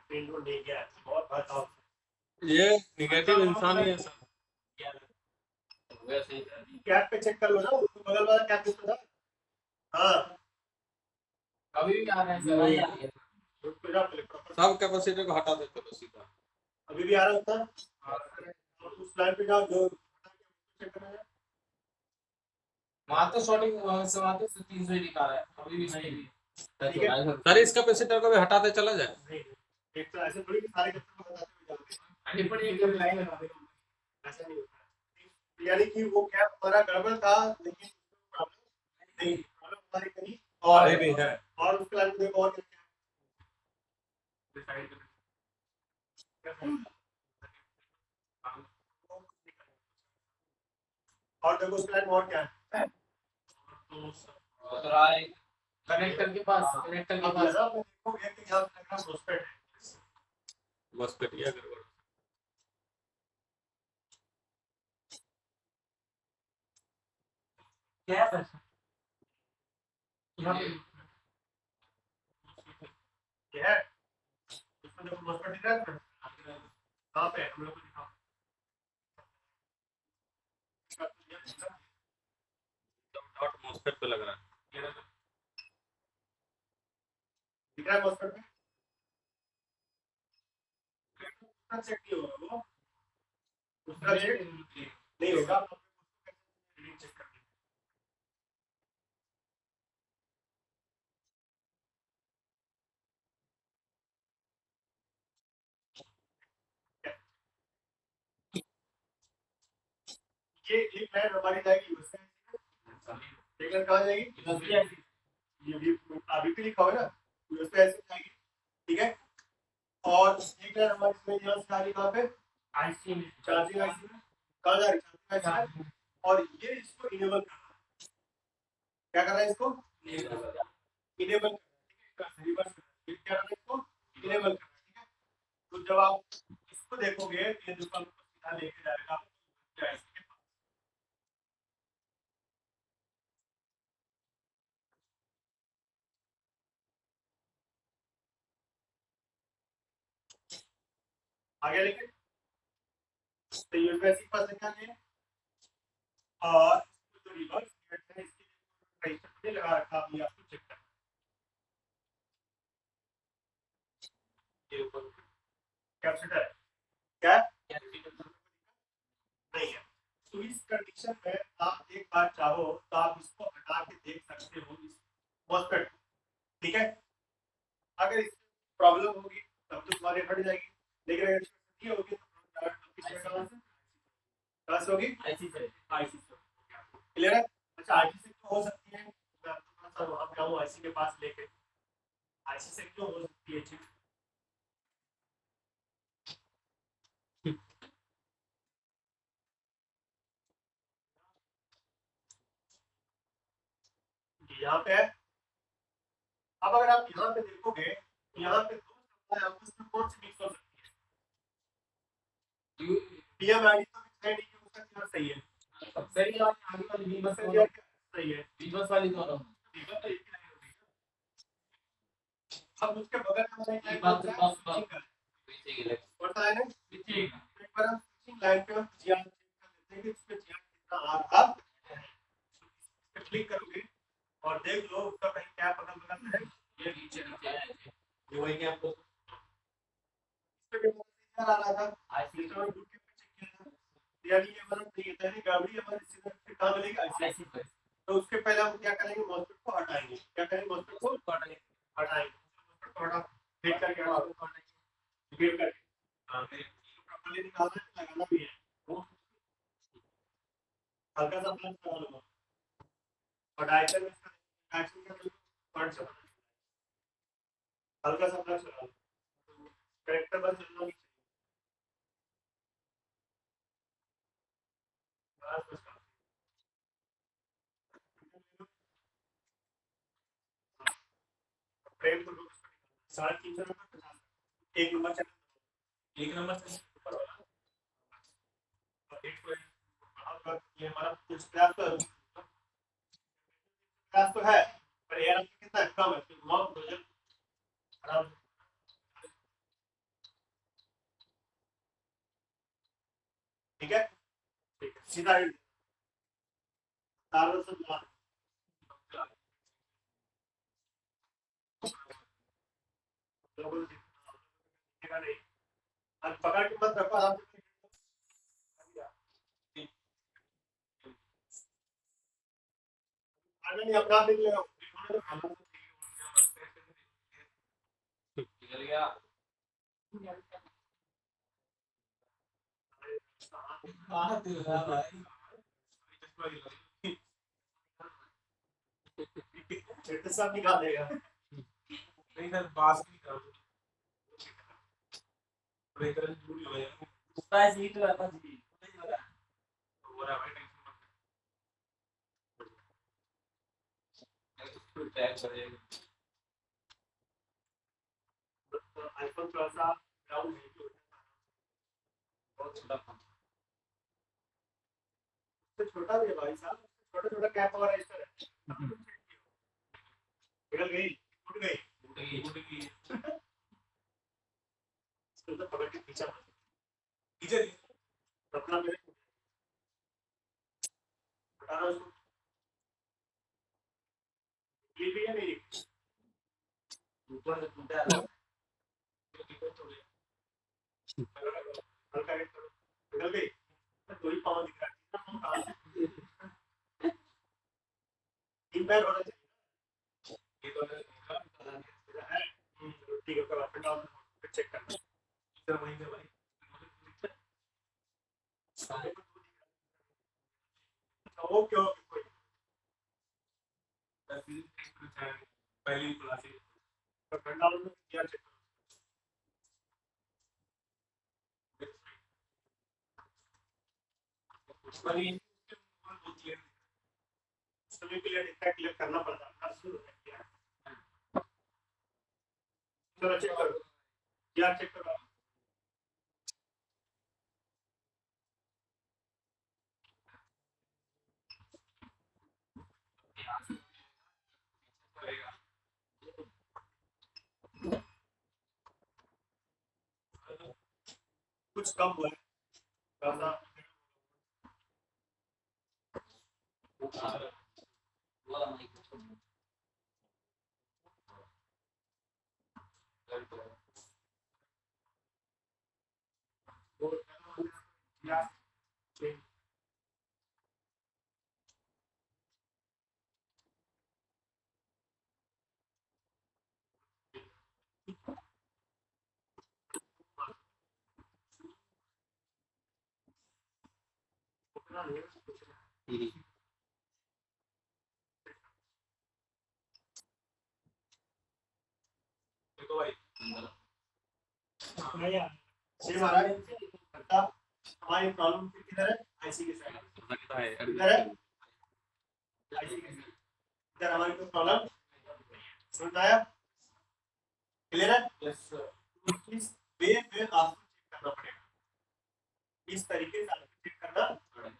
प्रिंट को ले गया बहुत बताओ ये निगेटिव इंसान ही है सर। गया। वैसे ही कैप पे चेक कर लो ना उसको बगल वाला कैप पे था हाँ कभी भी आ रहा है सर। रुक पे जाओ पहले प्रॉपर सब कैपेसिटर को हटा देते तो सीधा। अभी भी आ रहा होता और उस लाइन पे जाओ जो चेक करना है वहाँ तो शॉर्टिंग से वहाँ तो 300 ही निकाला है। अभी भी नहीं ठीक है। सर इस कैपेसिटर को भी हटाते चला जाए। नहीं एक तो ऐसे थोड़ी कि सारे कस्टमर को बताते हुए जाओगे अभी पड़ी एक लाइन लगा देगा। ऐसा नहीं होता यानी कि वो कैप हमारा गड़बड़ था लेकिन प्रॉब्लम नहीं प्रॉब्लम हमारी कहीं और अभी भी है। और उसके लाइन में देखो और क्या डिसाइड और देखो उसके लाइन में और क्या है और रहा है कनेक्टर के पास। कनेक्टर के अब पास जरा मैं देखोगे कि यहाँ पे लग रहा MOSFET है बस कटिया गड़बड़। क्या है यहाँ पे ये है इसमें देखो MOSFET दिख रहा है कहाँ पे है हम लोग को दिखाओ डॉट मॉस्फेट पे लग रहा है। दिख रहा है MOSFET में उसका चेक नहीं होगा वो उसका चेक नहीं होगा रीडिंग चेक करनी ये एक लाइन हमारी जाएगी उसमें लेकिन कहाँ जाएगी ये भी अभी भी लिखा हुआ है ना उस पे ऐसे जाएगी ठीक है और एक लाइन हमारी इसमें यहाँ से आ रही कहाँ पे आईसी में चार्जिंग आईसी में कहाँ जा रही चार्जिंग आईसी में और ये इसको इनेबल कर रहा है क्या कर रहा है इसको इनेबल रिवर्स क्या कर रहा है इसको इनेबल कर रहा है ठीक है तो जब आप इसको देखोगे ये दुकान को सीधा लेके जाएगा आपको IC के पास आगे लेके तो यूएसबी पास रखा है और जो रिवर्स है इसकी रजिस्टर पे लगा रखा है आपको चेक करना ये ऊपर कैपेसिटर है क्या नहीं है तो इस कंडीशन में आप एक बार चाहो तो आप इसको हटा के देख सकते हो इस MOSFET ठीक है अगर इस प्रॉब्लम होगी तब तो तुम्हारी हट जाएगी लेकिन अगर इसमें होगी तो कहाँ से होगी आईसी से आईसी से क्लियर है अच्छा आईसी से क्यों हो सकती है मैं आपको थोड़ा सा वहां पे आऊँ आईसी के पास लेके आईसी से क्यों हो सकती है चीज यहाँ पे है अब अगर आप यहाँ पे देखोगे तो यहाँ पे दो सप्लाई आपस में कौन सी मिक्स हो सकती है पीएमआईडी तो मिक्स है नहीं कि उसका क्या सही है सही है। आगे वाली बीमस उसका क्या सही है बीमस वाली दोनों ठीक है तो एक लाइन होगी अब उसके बगल में हमारा एक लाइन बात होता है बात switching का पीछे की लेफ्ट पड़ता है ना पीछे तो एक बार हम switching लाइन पे हम GR चेक कर लेते हैं कि इसमें GR कितना आ रहा है इस पे क्लिक करोगे और देख लो उसका कहीं क्या बगल बगल में है ये नीचे नीचे है। ये वही क्या आपको इस पे भी GR आ रहा था आईसी इसमें हम के पे चेक किया था यानी ये मतलब नहीं है यानी गाड़ी हमारे सीधे पे कहाँ मिलेगी आईसी आईसी पे तो उसके पहले हम क्या करेंगे MOSFET को हटाएंगे क्या करेंगे MOSFEट को हटाएंगे MOSFEट को हटा हिट करके हिट करके हाँ प्रॉपर्ली निकालना है लगाना भी है हल्का सा प्लस लगा लो और डायरेक्शन में डायरेक्शन का फ्रंट चला हल्का सा प्लस लगा लो करेक्टर बस चलना नहीं चाहिए बस फ्रेम को 350 एक नंबर चल एक नंबर से ऊपर वाला और एक को ये हमारा कुछ प्रयास तो है पर एयर कितना कम है तो घुमाओ प्रोजेक्ट आराम से ठीक है सीधा तारों से घुमा नहीं अब पकड़ के मत रखो आराम से आगे नहीं अपना देख ले निकल गया सब निकाल देगा नहीं सर पास नहीं कर ब्रेक कर दूर हो जाएगा उसका सीट रहता जी हो रहा है तो टैग करेगा आईफोन थोड़ा सा डाउन है बहुत छोटा फोन तो छोटा भी है भाई साहब छोटा छोटा कैप और रजिस्टर है निकल गई उठ गई उठ गई इसको तो पकड़ के पीछे पीछे अपना मेरे हटाना उसको ये भी है नहीं ऊपर से टूटा है हल्का हिट करो निकल गई दो ही पाँव दिख रहा है तीन पैर होना चाहिए ये तो है ठीक है कल अप एंड डाउन चेक करना इधर वहीं पे भाई ओके ओके कोई पहली क्लास तो अप एंड डाउन में क्या चेक पर ये सभी के लिए डेटा क्लियर करना पड़ता है चलो चेक करो क्या चेक करो कुछ कम हुआ है थोड़ा वाला माइक या देखो भाई सेम आ रहा है करता हमारी प्रॉब्लम किधर है आईसी के साइड लगता है किधर है आईसी के साइड इधर हमारी कोई प्रॉब्लम समझ आया क्लियर है यस सर इस वे में आपको चेक करना पड़ेगा इस तरीके से आपको चेक करना पड़ेगा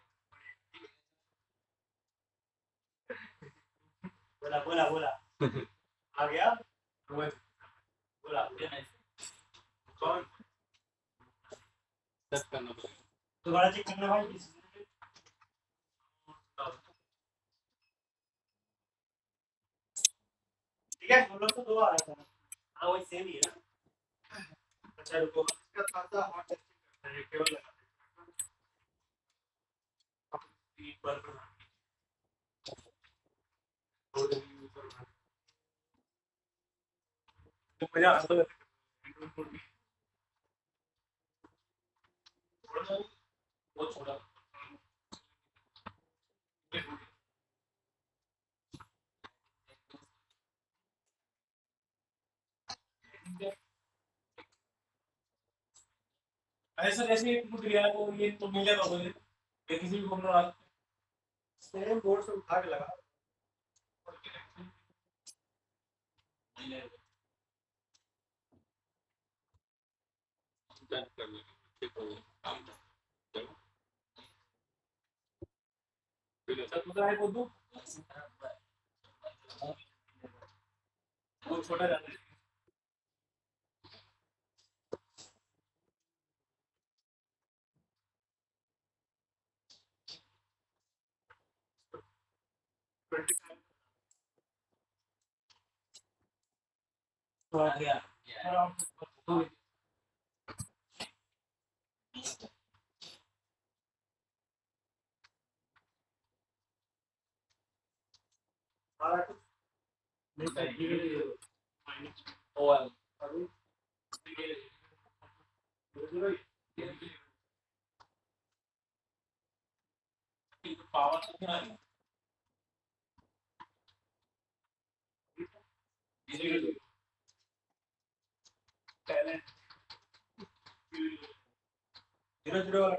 बोला बोला बोला आ गया बोला कौन टेस्ट करना पड़ेगा दोबारा चेक करना भाई ठीक है हम लोग तो दो आ रहा था हाँ वही सेम ही है ना अच्छा रुको इसका थोड़ा सा हॉट टेस्टिंग करते हैं केवल लगाते हैं एक बार बना मजा आता है बहुत छोटा ऐसा जैसे टूट गया तो ये तो मिल जाएगा मुझे, ये किसी भी कंपनी सेम बोर्ड से उठा के लगा। कर लेंगे, ठीक हो गया काम। चलो फिर सर दूसरा है वो छोटा जाता है। तो आ गया हमारा कुछ नहीं चाहिए। ओवल पावर तो क्या है टैलेंट 0-0 वाला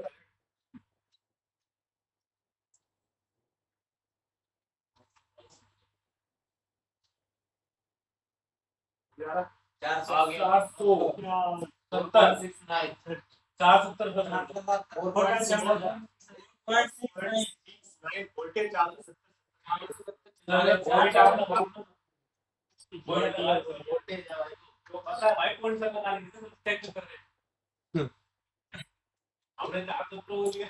ग्यारह 400 आ गया। 770 469 वोल्टेज 470 वोल्टेज तो पता है भाई कौन सा बना लेते चेक कर रहे हमने 400 हो गया।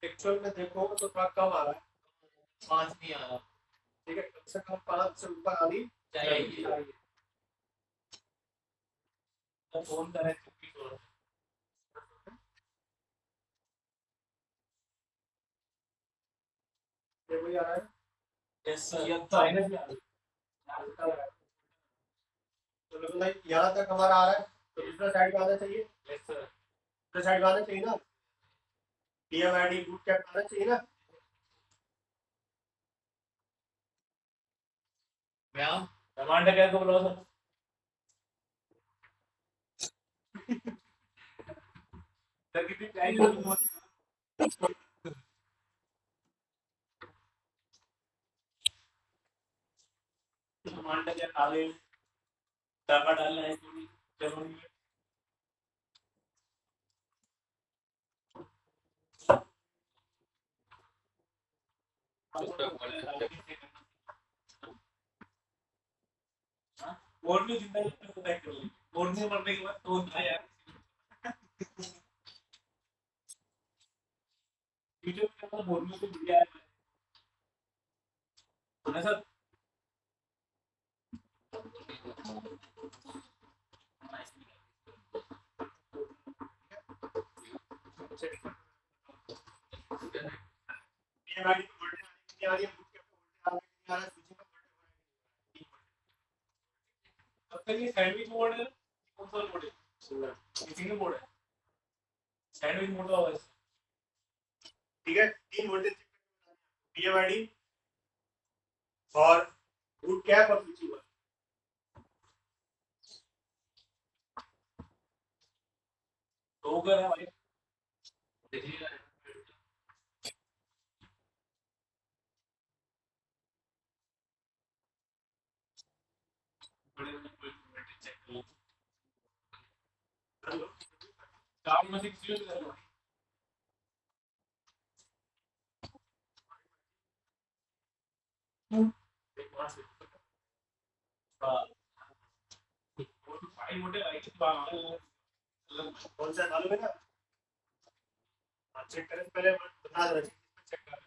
एक्चुअल में देखो तो थोड़ा कम आ रहा है। 5 नहीं आ रहा ठीक है, कम से कम 5 से ऊपर आनी चाहिए। तो फोन करें ये वही आ रहा है। यस सर ये तो माइनस में आ तो लगभग लाइक यहाँ तक हमारा आ रहा है, तो दूसरा साइड में आना चाहिए। यस सर दूसरा साइड में आना चाहिए ना, PMID बूट कैप आना चाहिए ना। क्या टमाटर क्या को बोलो सर सर कितनी प्राइस टमाटर क्या डाले टाका डालना है जरूरी है। बोर्ड में जिंदा तो बैक कर ली बोर्ड में मरने के बाद तो ना यार फ्यूचर में मतलब बोर्ड में तो बढ़िया है ना सर PMID की वोल्टेज कितनी आ रही है, बूट कैप का वोल्टेज आ रहा है, स्विचिंग का वोल्टेज अब तक ये सैंडविच मोड है कौन सा मोड है सिंगल मोड है सैंडविच मोड का आवाज ठीक है। 3 वोल्टेज PMID और बूट कैप और स्विचिंग का। तो कर है भाई देखिए काम में 6 यूज कर लो भाई मोटे भाई कौन सा मालूम है ना, चेक करें पहले बता दो चेक कर।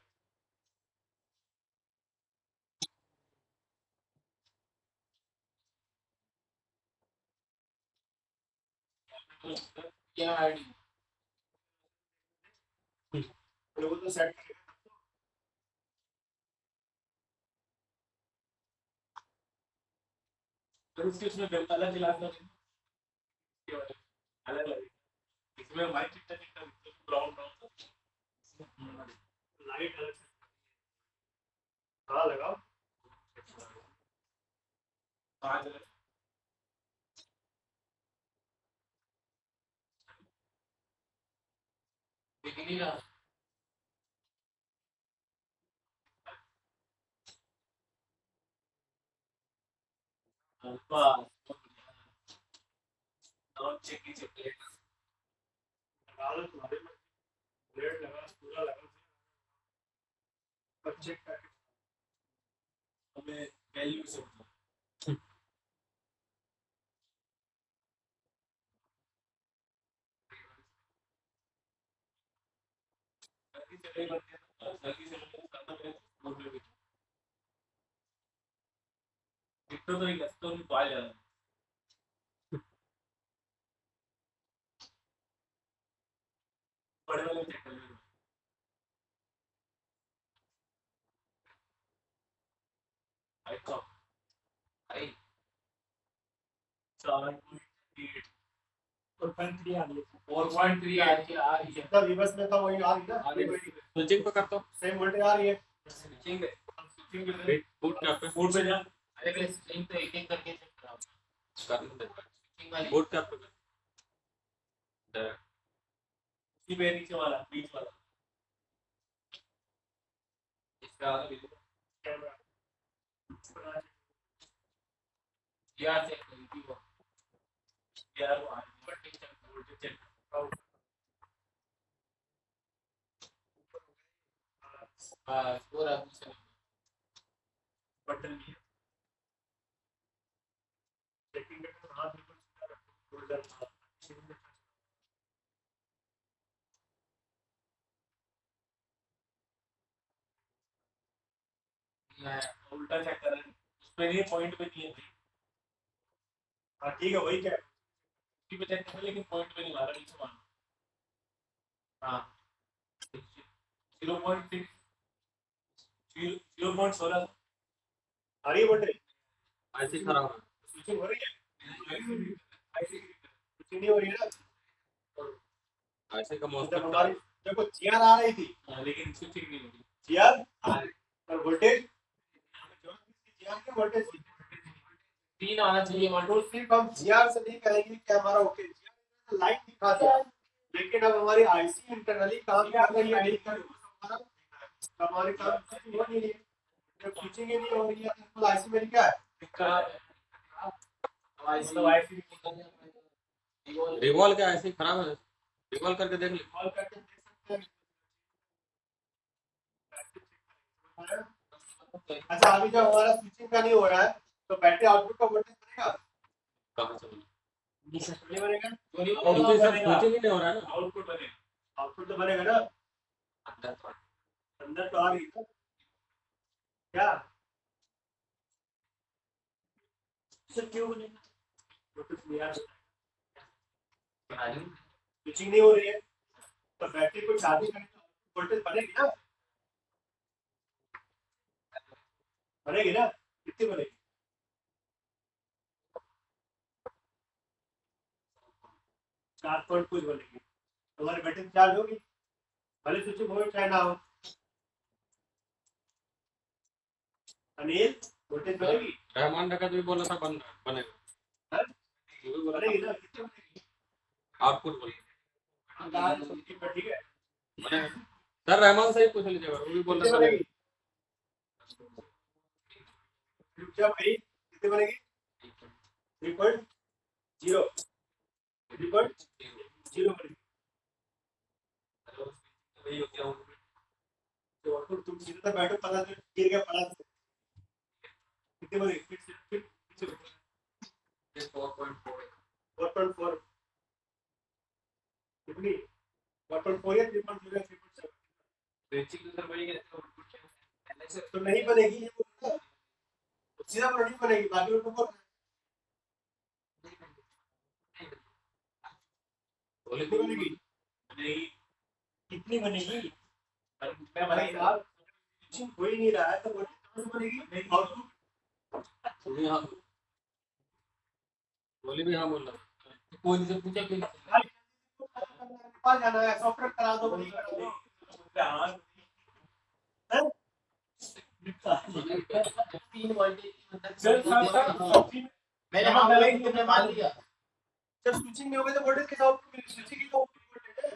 क्या आईडी लोगों तो सेट करेगा। तो इसमें अलग क्लास का अलग अलग इसमें व्हाइट चिट्टा चिट्टा ब्राउन ब्राउन लाइट अलग से हाँ लगाओ दिख नहीं रहा। लगा लो तुम्हारे में ब्लेड लगा पूरा लगा पर चेक करके हमें वैल्यू से तो नहीं तो नहीं पाया जाना बड़े वाले चेक कर लेंगे आई कम आई 4.8 4.3 आ रही है 4.3 आ रही है। जितना रिवर्स में था वही आ रही है आ रही है। स्विचिंग पे करता हूँ सेम वोल्टेज आ रही है स्विचिंग है। बूट कैप पे फूड पे जा अरे पहले स्विचिंग तो एक-एक करके चेक कराओ। करने दे स्विचिंग वाली बूट कैप पे उसी पे नीचे वाला बीच वाला इसका आगे भी कैमरा यार चेक करी वो यार वो ऊपर ठीक चल वोल्टेज चेक बस पूरा दूसरा बटन नहीं है चेकिंग करके हाथ बिल्कुल सीधा रखो थोड़ा सा मैं उल्टा चेक कर रहे हैं उसमें नहीं पॉइंट पे नहीं है हाँ ठीक है वही क्या है उसी पे चेक कर लेकिन पॉइंट पे नहीं मारा नीचे मारा हां 0.6 0.16 आ रही है वोल्टेज ऐसे खराब है स्विचिंग हो रही है स्विचिंग नहीं हो रही है ना ऐसे का जब मौसम हमारी देखो चेयर आ रही थी लेकिन स्विचिंग नहीं होगी चेयर और वोल्टेज चेयर की वोल्टेज थी 3 आना चाहिए 1 तो सिर्फ हम जीआर से नहीं कहेंगे कि हमारा ओके जीआर लाइन दिखा दिया लेकिन अब हमारी आईसी इंटरनली काम कर रही है नहीं कर हमारे काम हो नहीं रही है जब स्विचिंग ही नहीं हो रही है तो आईसी में क्या है रिवॉल्व क्या ऐसे ही खराब है रिवॉल्व करके देख ले कॉल करके देख सकते हैं अच्छा अभी जब हमारा स्विचिंग का नहीं हो रहा है तो बैटरी आउटपुट का वोल्टेज बनेगा कहाँ से नहीं बनेगा क्योंकि सर स्विचिंग ही नहीं हो रहा है ना आउटपुट बनेगा आउटपुट तो बनेगा ना अंदर तो आ रही है क्या सर क्यों बनेगा स्विचिंग नहीं हो रही है तो बैटरी को चार्जिंग करने तो वोल्टेज बनेगी ना बनेगी ना कितनी बनेगी 7 कुछ बनेगी हमारी बैटरी चार्ज होगी भले स्विचिंग हो चाहे ना हो अनिल वोल्टेज बनेगी रहमान रखा तो भी बोला था बन बनेगा वो भी बोला बनेगी ना कितनी बनेगी आउटपुट बोला ठीक है बनेगा सर रहमान से ही पूछ लीजिएगा वो भी बोल कितनी रहा था बनेगी क्या भाई कितनी बनेगी 3.0 3.0 बनेगी वही हो गया तो आउटपुट तुम सीधे तक बैठो पता नहीं गिर गया पड़ा कितनी बनेगी फिर 4.4 कितनी 4.4 या 3.0 या 3.7 तो नहीं बनेगी ये बोल सीधा पर नहीं बनेगी बाकी लोग को बोले कितनी बनेगी नहीं कितनी बनेगी मैं भाई बनेगा साहब कुछ हो ही नहीं रहा है तो वो कहां से बनेगी नहीं आउटपुट भी हाँ बोले भी हाँ बोल रहा कोई से पूछा क्यों नेपाल जाना है सॉफ्टवेयर करा दो नहीं करा दो हाँ 3 वोल्टेज सर मतलब मैंने हाँ बोला कि तुमने मान लिया जब स्विचिंग नहीं होगा तो वोल्टेज कैसे आउटपुट मिलेगी? स्विचिंग ही तो आउटपुट वोल्टेज है।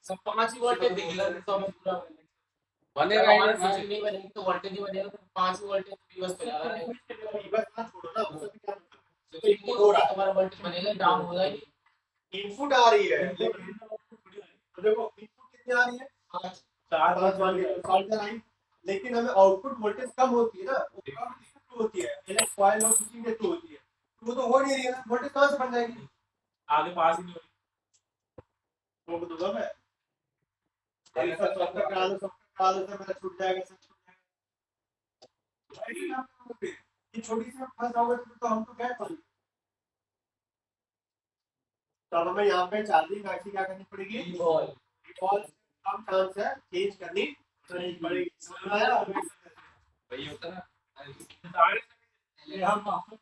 सब 5 ही वोल्टेज दिखेगा तो हमें पूरा बनेगा जब ही हमारा नहीं स्विचिंग भाई। नहीं बनेगी तो वोल्टेज ही बनेगा तो 5 ही वोल्टेज बस पे लगा रहेगा बस ना छोड़ो ना, उससे भी क्या मतलब? तो इनपुट हो रहा है हमारा वोल्टेज बनेगा डाउन होगा ही इनपुट आ रही है, लेकिन तो देखो इनपुट कितनी आ रही है? 4 5 मान के सॉल्व कराई, लेकिन हमें आउटपुट वोल्टेज कम होती है ना, वो कम किसके थ्रू होती है? इलेक्ट्रिक कॉइल और स्विचिंग के थ्रू होती है, तो वो तो हो नहीं रही है ना, वोल्टेज कहां से बढ़ जाएगी? आगे पास ही नहीं हो रही। वो दूंगा मैं, अरे सर सॉफ्टवेयर करा दो, सॉफ्टवेयर करा दो, सर मेरा छूट जाएगा, सब छूट जाएगा। ऐसे काम करोगे, ये छोटी सी फंस जाओगे तो हम तो गए पानी। तो अब हमें यहाँ पे चार्जिंग आईसी क्या करनी पड़ेगी? डिफॉल्ट कम चांस है, चेंज करनी पड़ेगी। समझ में आया? वही होता है ये हम इनपुट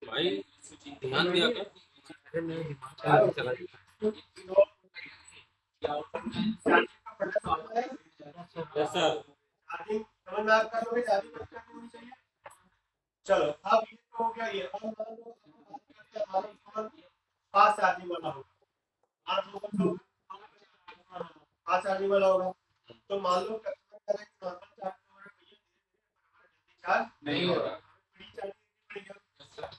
भाई। ध्यान दिया कर। चला यस सर। चार्जिंग समझ में आपका लोगे, चार्जिंग बंद करनी होनी चाहिए। चलो अब ये तो हो गया, ये अब मान लो हमारा फोन फास्ट चार्जिंग वाला होगा, आप लोगों को फास्ट चार्जिंग वाला होगा, तो मान लो कस्टमर कह रहा है कि नॉर्मल चार्जिंग हो रहा है, चार्ज नहीं हो रहा फ्री चार्जिंग,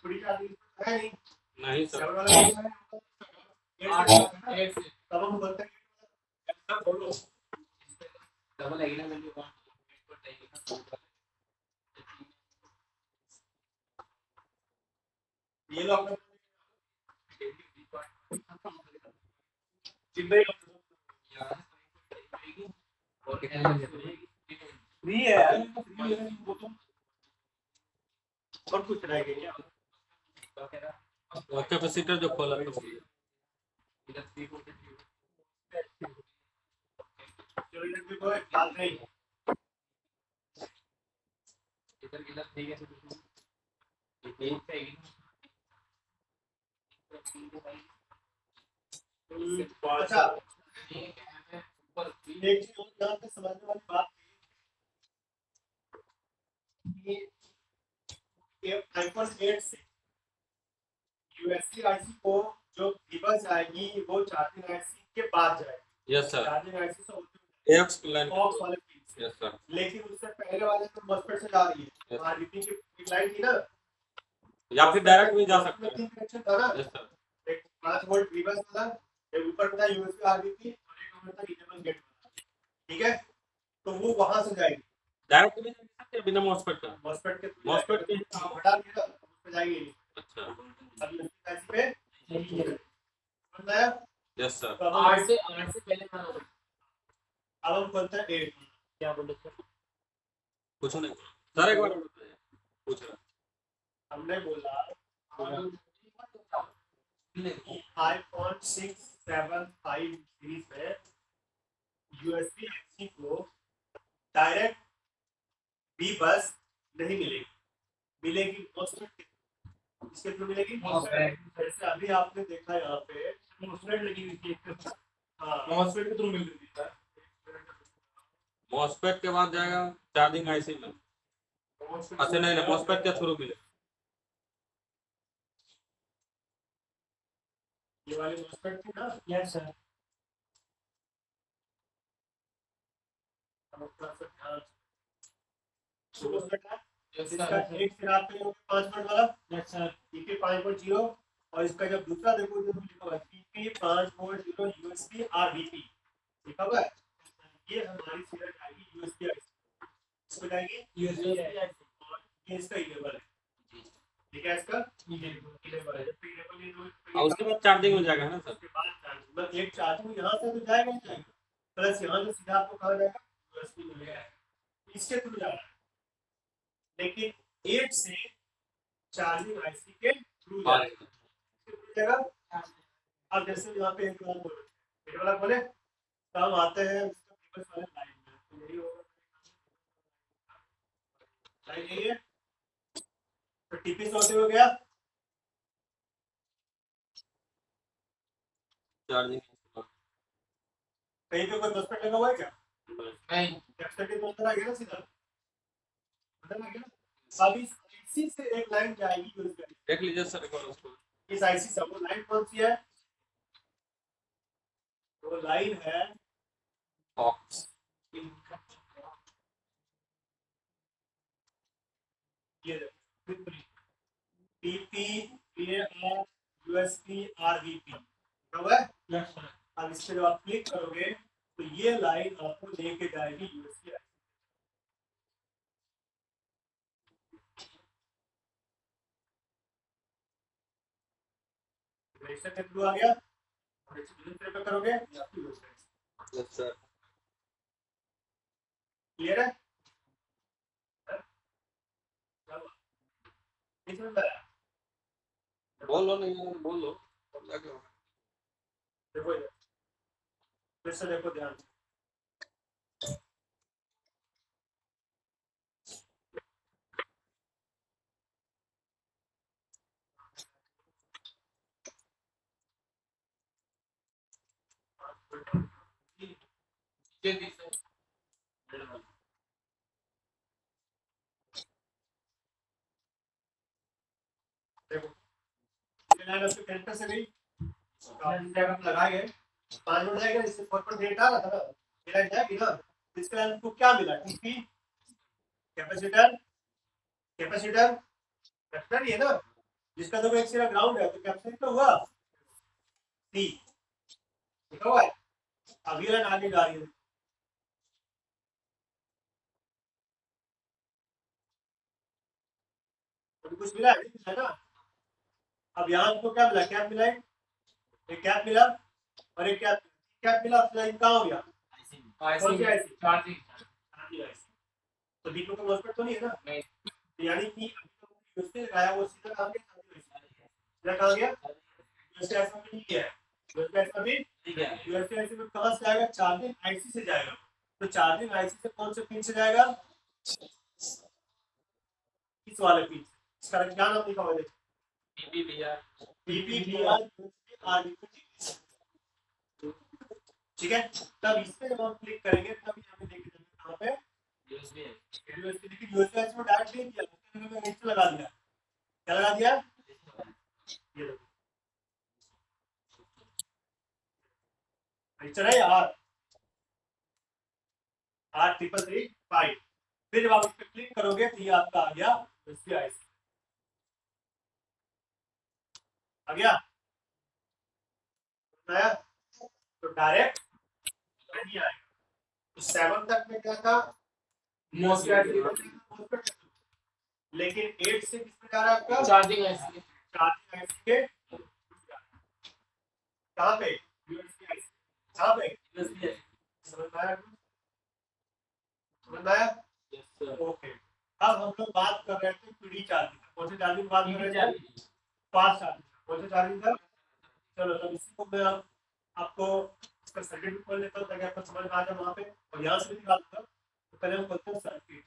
फ्री चार्जिंग है नहीं, नहीं सर। सेवन वाला है, 8 से तब हम बोलते हैं सर बोलो। डबल एगिना वैल्यू का ये लोग अपना चिंता ही फ्री है यार, फ्री है वो तो। और कुछ रह गया और कैपेसिटर जो खोला था वो। जो इधर भी कोई बात नहीं। अच्छा, एक चीज और ध्यान से समझने वाली बात कि ये आईफोन 8 से यूएसबी आईसी को जो डिवाइस जाएगी वो चार्जिंग आईसी के बाद जाएगी। Yes sir. चार्जिंग आईसी से होती एक्स लाइन। है ऑक्स वाले पिन से, यस सर। लेकिन उससे पहले वाले तो मॉसफेट से जा रही है। Yes. आरबीपी की लाइन थी ना, या फिर डायरेक्ट भी जा सकते हैं। तीन कनेक्शन था ना, यस सर। एक 5 वोल्ट डिवाइस वाला, एक ऊपर था यूएसबी आरबीपी और एक ऊपर था इनेबल गेट वाला। ठीक है, तो वो वहां से जाएगी डायरेक्ट भी जा सकते हैं बिना मॉसफेट का। मॉसफेट के मॉसफेट के हटा दिया तो उस पे जाएगी नहीं। अच्छा। अब यूएसबी आईसी पे समझ में आया? Yes sir. तो अब हम 8 से पहले माना अब हम बोलते हैं 8। क्या बोले सर कुछ नहीं सर, एक बार बताइए। पूछ रहा। हमने बोला आईफोन 6 7 5 सीरीज में यूएसबी आईसी को डायरेक्ट बी बस नहीं मिलेगी, मिलेगी मॉसफेट के थ्रू। इसके थ्रू मिलेगी मॉसफेट। जैसे अभी आपने देखा यहाँ पे मॉसफेट लगी हुई थी। हाँ मॉसफेट के थ्रू मिल रही थी। मॉसफेट के बाद जाएगा चार्जिंग आईसी में। अच्छा नहीं नहीं, मॉसफेट के थ्रू मिले। ये वाली मॉसफेट थी ना। Yes sir. हम थोड़ा सा ध्यान से मॉसफेट है, यस इसका सर एक सिरा पे 5 वोल्ट वाला यस सर। पीपी 5.0, और इसका जब दूसरा देखो जो लिखा हुआ है पीपी 5.0 यूएसबी आरबीपी लिखा हुआ है, ये हमारी सीरियल आएगी यूएसबी आईसी, इसमें जाएगी यूएसबी और ये इसका इनेबल है। ठीक है, इसका इनेबल है। जब इनेबल ये दो और उसके बाद चार्जिंग हो जाएगा है ना सर। उसके बाद चार्जिंग, मतलब एक चार्जिंग यहाँ से तो जाएगा ही जाएगा, प्लस यहाँ से सीधा आपको कहा जाएगा यूएसबी मिलेगा, इसके थ्रू जा रहा है। लेकिन 8 से चार्जिंग आईसी के थ्रू जाएगा। अब जैसे यहाँ पे एक वाला बोले तो हम आते हैं उसका डिवाइस वाले लाइन में, तो यही होगा लाइन यही है। टीपी से होते हुए गया, चार्जिंग कहीं पे कोई बसपेट लगा हुआ है क्या? नहीं कैपेसिटी तो अंदर आ गया ना, सीधा अंदर आ गया ना। अब इस आईसी से एक लाइन जाएगी यूएसबी, देख लीजिए सर एक बार उसको। इस आईसी से वो लाइन कौन सी है? वो लाइन है बॉक्स ये टीपी पीएआर यूएसबी आरवीपी, बराबर है। अब इस पे जब आप क्लिक करोगे तो ये लाइन आपको लेके जाएगी यूएसबी। रजिस्टर के थ्रू आ गया, रजिस्टर पे करोगे ये आपकी यूएसबी। Yes sir. क्लियर है? इसमें बताया बोलो नहीं यार, बोलो तब जाके होगा। देखो इधर, फिर से देखो ध्यान से। ये दिस देखो ये लाइन आपके कैरेक्टर से गई, आपने जगह लगाए 5 मिनट जाएगा, इससे 4.8 आ रहा था ना, ये लाइन जाएगी ना। इसके लाइन को क्या मिला? टीपी कैपेसिटर, कैपेसिटर कैपेसिटर ही है ना, जिसका तो एक सिरा ग्राउंड है, तो कैपेसिटर तो हुआ सी, लिखा हुआ है। अब ये लाइन आगे जा रही है, तो कुछ मिला है, नहीं मिला ना। अब यहाँ हमको क्या मिला? कैप मिला है, एक कैप मिला और एक कैप, कैप मिला, लाइन कहाँ हो गया? कौन सी आईसी? चार्जिंग तो दीपक का मॉस्फेट तो नहीं है ना, नहीं यानी कि अभी उसने लगाया वो सीधा कहाँ गया? सीधा कहाँ गया? यूएसबी आईसी में नहीं गया है, यूएसबी आईसी में भी ठीक है यूएसबी आईसी में कहाँ से जाएगा? चार्जिंग आईसी से जाएगा। तो चार्जिंग आईसी से कौन से पिन से जाएगा? इस वाले पिन से। इसका क्या नाम लिखा हुआ है? पीपीबीआर पीपीबीआर ठीक है। तब इस पे जब हम क्लिक करेंगे तब यहाँ पे देखिए कहाँ पे यूएसबी यूएसबी, देखिए यूएसबी आईसी में डायरेक्ट नहीं दिया, उसके जगह में रजिस्टर लगा दिया। क्या लगा दिया? ये देखो रजिस्टर है आर आर 3335। फिर जब आप इस पे क्लिक करोगे तो ये आपका आ गया यूएसबी आईसी, आ गया आया, तो डायरेक्ट नहीं आएगा। तो 7 तक में क्या था? MOSFET, लेकिन 8 से किस में जा रहा है आपका? चार्जिंग आईसी चार्जिंग आईसी के कहाँ पे? यूएसबी आईसी कहाँ पे? यूएसबी समझ में आया? समझ में आया? Yes sir okay. अब हम लोग बात कर रहे थे पीडी चार्जिंग, कौन सी चार्जिंग बात कर रहे थे? Fast charging. कौन सी चार्जिंग था? चलो तब इसी को मैं आपको इसका सर्किट भी खोल लेता हूँ ताकि आपको समझ में आ जाए वहाँ पे, और यहाँ से भी निकाल दूंगा। तो पहले हम खोलते हैं सर्किट।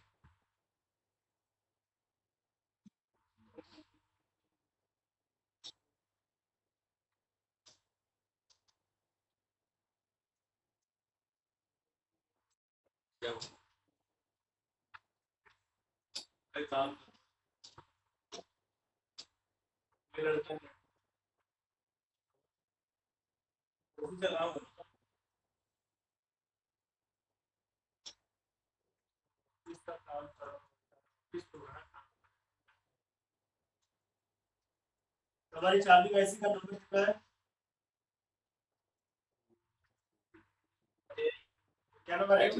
क्या हुआ? ये लड़का है, वो भी चलाओ। इसका काम करो, इस प्रोग्राम हमारी चार्जिंग आईसी का नंबर कितना है? क्या नंबर है?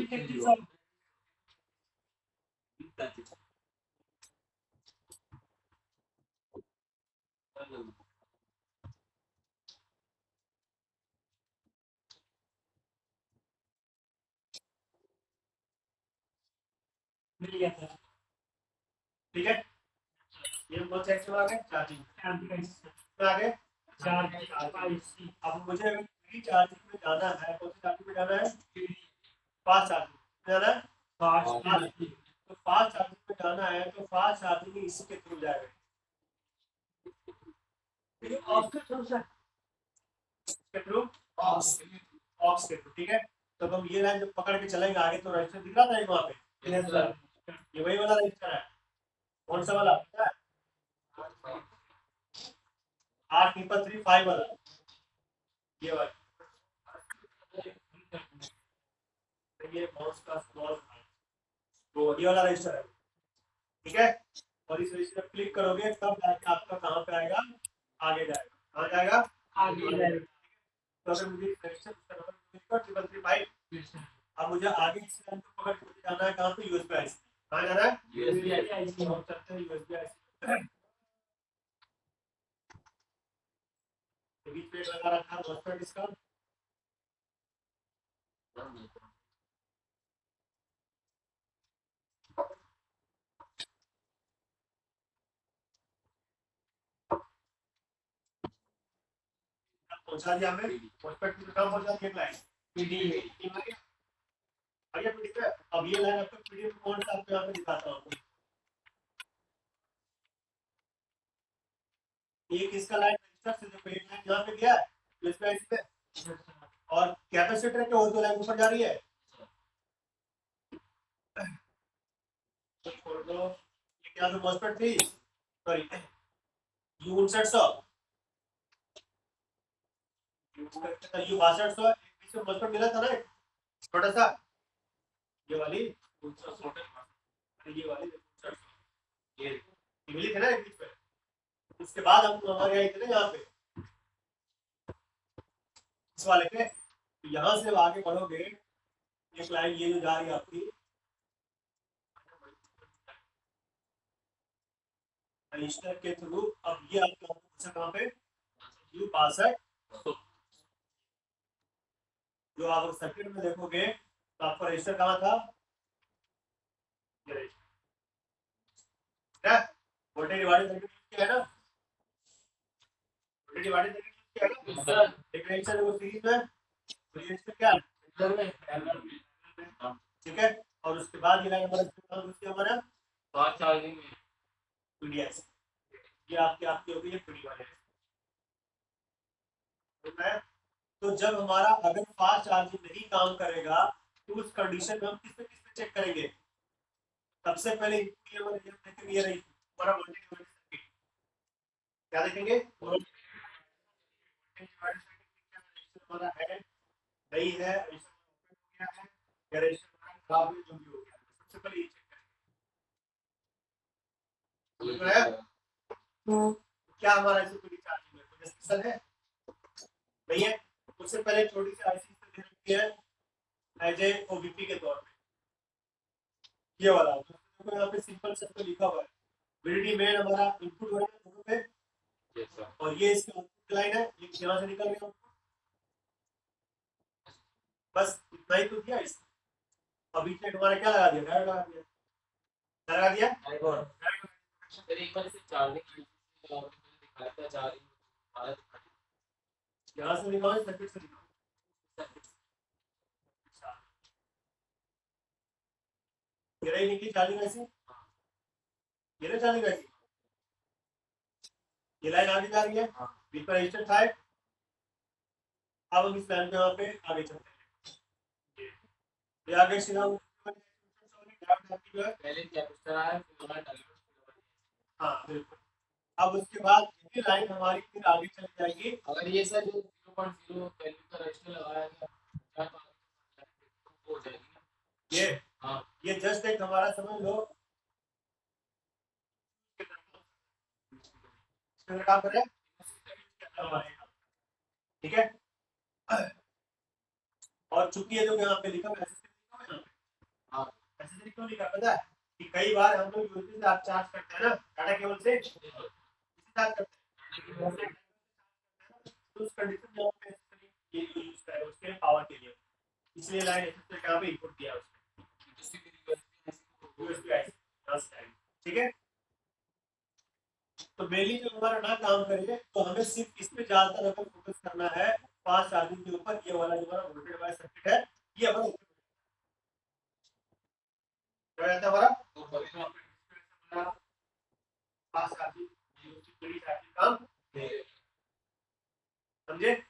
मिल गया था, ठीक है। ये कौन सा एक्शन आ गया? चार्जिंग आ गए। चार्जिंग अब मुझे अगर फ्री चार्जिंग में जाना है, कौन सी चार्जिंग में जाना है? फास्ट चार्जिंग में जाना है। फास्ट चार्जिंग, तो फास्ट चार्जिंग में जाना है तो फास्ट चार्जिंग इसी के थ्रू जाएगा। के थ्रू ऑक्स के थ्रू, ठीक है। तो हम ये लाइन जब पकड़ के चलेंगे आगे तो रजिस्टर दिख रहा था वहां पे, ये वही वाला रजिस्टर है, कौन सा वाला पता है? 8.3.5 वाला, ये वाला, ये माउस का स्क्रॉल, तो ये वाला रजिस्टर है, ठीक है। और इस रजिस्टर पर क्लिक करोगे तब जाके आपका कहाँ पे आएगा, आगे जाएगा, कहाँ जाएगा, आगे जाएगा। तो अगर मुझे रजिस्टर का नंबर 3.3.5, अब मुझे आगे इस लाइन को पकड़ के जाना है कहाँ पे, यूएसबी आईसी, कहाँ जाना है, यूएसबी आईसी, हम चलते हैं यूएसबी आईसी, बीच में लगा रखा है मॉसफेट इसका, पहुंचा दिया हमें मॉसफेट की कहाँ पहुंचा दिया, लाइन पीडी आगे पीडी पे। अब ये लाइन आपको पीडी में कौन सा आपको यहाँ पे दिखाता हूँ, ये किसका लाइन रजिस्टर से जो पेज लाइन यहाँ पे गया है यूएसबी आईसी पे, और कैपेसिटर के और दो लाइन ऊपर जा रही है, तो छोड़ दो, ये क्या तो मॉसफेट थी, सॉरी यू 6900, यू 6200, इसमें मॉसफेट मिला था ना एक छोटा सा, ये वाली ये वाली ये मिली थी ना एक बीच में। उसके बाद हम हमारे आए थे ना यहाँ पे इस वाले पे, तो यहाँ से आगे बढ़ोगे एक लाइन ये जो जा रही है आपकी रजिस्टर के थ्रू, अब ये आपका कहाँ पे, यू 62, जो आप सर्किट में देखोगे तो आपका रजिस्टर कहाँ था, वोल्टेज डिवाइडर सर्किट किया है ना, वोल्टेज डिवाइडर सर्किट किया है ना, एक रजिस्टर वो सीरीज में, रजिस्टर क्या ठीक है। और उसके बाद ये लाइन हमारा फास्ट चार्जिंग में पीडीएस, ये आपकी आपकी हो गई है पीडी वाले, तो जब हमारा अगर फास्ट चार्जिंग नहीं काम करेगा तो उस कंडीशन में हम किस पे चेक करेंगे, सबसे पहले ये रही हमारा वोल्टेज डिवाइडर सर्किट, क्या देखेंगे, हमारा है नहीं है, खराब है, जो भी हो गया, सबसे पहले ये चेक करेंगे क्या हमारा ऐसे पीडी चार्जिंग में कोई डिस्कशन है नहीं है। उससे पहले छोटी सी आईसी दे रखी है एज ए ओबीपी के तौर पे, ये वाला तो यहाँ पे सिंपल सब पे लिखा हुआ है, वीडीडी मेन हमारा इनपुट हो रहा है दोनों पे, और ये इसका आउटपुट लाइन है, ये यहाँ से निकल रहा है, बस इतना ही तो दिया इस, अभी तक हमारा क्या लगा दिया, डायोड लगा दिया, लगा दिया फिर एक बार से चार्जिंग दिखाया था, चार्जिंग यहाँ से निकालो, सर्किट से निकालो, ये रही निकली चार्जिंग ऐसी, ये ना चार्जिंग ऐसी, ये लाइन आगे जा रही है, बीच पर रजिस्टर था, अब हम इस लाइन पे यहाँ पे आगे चलते हैं, ये आगे सीधा पहले कैपेसिटर आया फिर हमारा डायोड, हाँ बिल्कुल। अब उसके बाद ये लाइन हमारी फिर आगे चली जाएगी, अगर ये सर 0.0 वैल्यू का रजिस्टर लगाया गया तो हो जाएगी ये हाँ, ये जस्ट एक हमारा समझ लो काम कर रहे हैं, ठीक है। और चूंकि ये जो यहाँ पे लिखा है हाँ एसएसडी क्यों लिखा पता है, कि कई बार हम लोग यूएसबी से आप चार्ज करते हैं ना डाटा केबल से चार्ज करते हैं, तो उस कंडीशन में हम एसएसडी ये यूज कर रहे हैं उसके पावर के लिए, इसलिए लाइन एसएसडी का पे इनपुट दिया उसने यूएसबी आई, ठीक है। तो मेनली जब हमारा ना काम करे तो हमें सिर्फ इस पे ज्यादातर अगर फोकस करना है फास्ट चार्जिंग के ऊपर, ये वाला जो हमारा वोल्टेज वाला सर्किट है ये हमारा क्या रहता है हमारा फास्ट चार्जिंग काम समझे।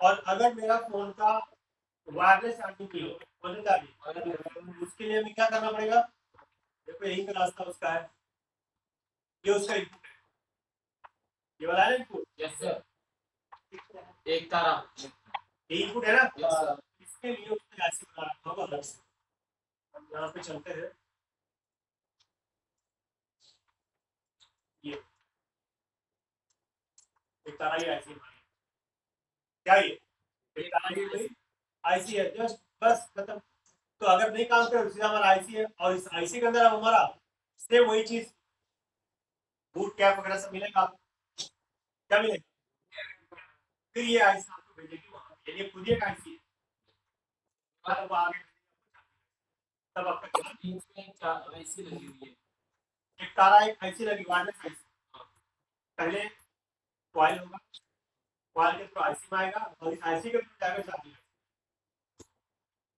और अगर मेरा फोन का वायरलेस चार्जिंग की हो होने चाहिए, उसके लिए हमें क्या करना पड़ेगा। देखो यही का रास्ता उसका है, ये उसका इनपुट है, ये वाला है इनपुट, यस सर, एक तारा, ये इनपुट है ना। यस सर, इसके लिए उसने ऐसे बना रखा होगा अलग से। हम यहाँ पे चलते हैं, ये एक तारा ही ऐसी बनाई, क्या ये एक तारा ही भाई आईसी है, जस्ट बस खत्म। तो अगर नहीं काम करे, सीधा हमारा आईसी है, और इस आईसी के अंदर अब हमारा सेम वही चीज बूट कैप वगैरह सब मिलेगा आपको, क्या मिलेगा। फिर ये आईसी आपको भेजेगी वहां, ये खुद ही एक आईसी है, अब आगे तब आपका क्या। तीन से चार ऐसी लगी हुई है। एक तारा एक आईसी लगी, वायरलेस आईसी, पहले कॉइल होगा, कॉइल के थ्रू आईसी में आएगा, और इस आईसी के थ्रू जाएगा चार्जिंग,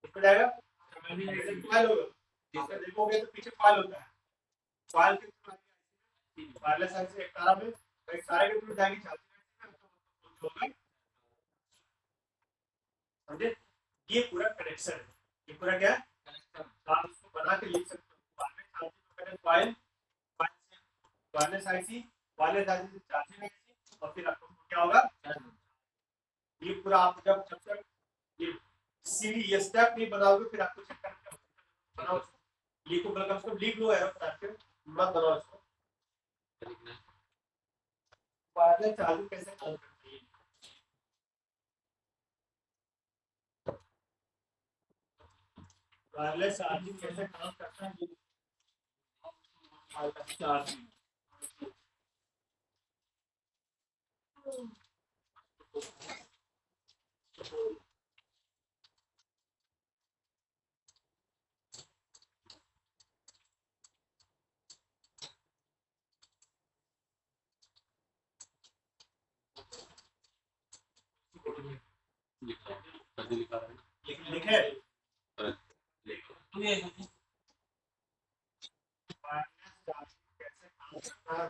इसको जाएगा कॉइल होगा, जिसका देखोगे तो पीछे कॉइल होता है, कॉइल के थ्रू वायरलेस आईसी एक तारा में, एक तारे के थ्रू जाएगी चार्जिंग, होगा, समझे। ये पूरा कनेक्शन है, ये पूरा क्या है, आप इसको बना के लिख सकते हो। Coil wireless IC, wireless IC से चार्जिंग आईसी, और फिर आपको क्या होगा, ये पूरा आप जब तक ये सीढ़ी ये स्टेप नहीं बनाओगे, फिर आपको चेक करके बनाओ, ये को कम से कम लिख लो एरर करके मत बनाओ इसको। वायरलेस चार्जिंग कैसे काम करती है, वायरलेस चार्जिंग कैसे काम करता है, चार्जिंग लिखे वायरलेस चार्जिंग कैसे काम करता है।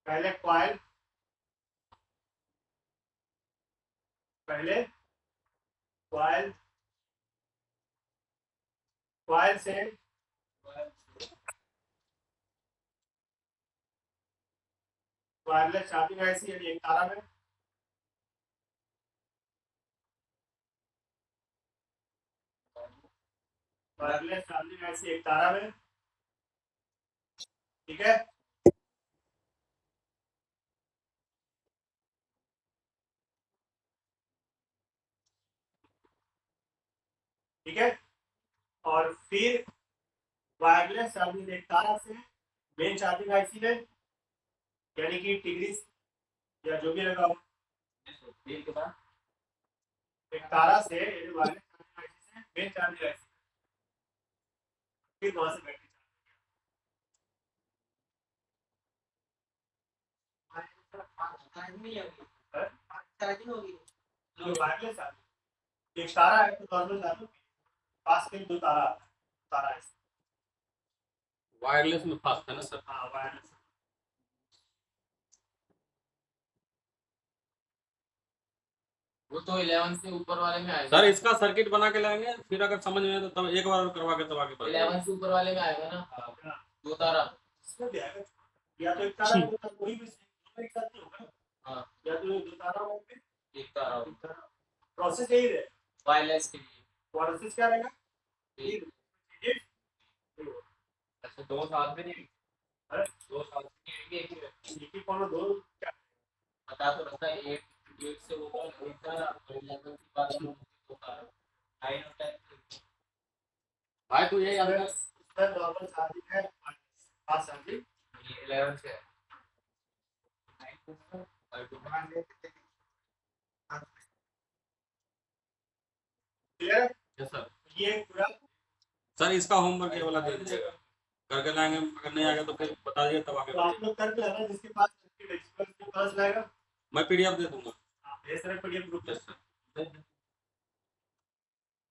पहले कॉइल, पहले कॉइल, कॉइल से वायरलेस चार्जिंग आईसी यानी एक तारा में, वायरलेस चार्जिंग आईसी एक तारा में, ठीक है। ठीक है, और फिर वायरलेस चार्जिंग एक तारा से मेन चार्जिंग आईसी में, यानी कि टिग्रिस या जो भी लगा हो, एक तारा से यानी वायरलेस चार्जिंग आईसी से मेन चार्जिंग आईसी, फिर वहां से बैटरी चार्जिंग होगी। जो वायरलेस चार्जिंग एक तारा है तो नॉर्मल चार्जिंग पास के दो तारा, तारा है, वायरलेस में फास्ट है ना सर। हाँ वायरलेस। वो तो 11 से ऊपर वाले में आएगा सर इसका सर्किट बना के लाएंगे, फिर अगर समझ में आए तो तब एक बार और करवा के तब आगे बढ़ेंगे। 11 से ऊपर वाले में आएगा ना, दो तारा। इसमें भी आएगा, या तो एक तारा दो तारा, कोई भी दोनों एक साथ नहीं होगा ना, हाँ, या तो दो तारा होगा, फिर एक तारा प्रोसेस यही है। वायरलेस के लिए। प्रोसेस क्या रहेगा, अच्छा, दो साथ में नहीं, अरे दो साथ में नहीं, एक ही एक ही फोन में दो क्या, बता तो रखता है। एक से होगा एक तारा, और 11 की बात करूं तो दो तारा। लाइन ऑफ टाइम भाई तो ये याद रख। इसमें नॉर्मल चार्जिंग है, फास्ट चार्जिंग 11 से है। क्लियर। Yes sir. ये पूरा सर इसका होमवर्क ये वाला दे दीजिएगा, करके लाएंगे, अगर नहीं आएगा तो फिर बता दीजिए तब आगे तो आप बढ़ेंगे। लोग करके लाना, जिसके पास एक्सपर्ट के पास लाएगा, मैं पीडीएफ दे दूंगा। आप भेज रहे पीडीएफ ग्रुप में। Yes sir.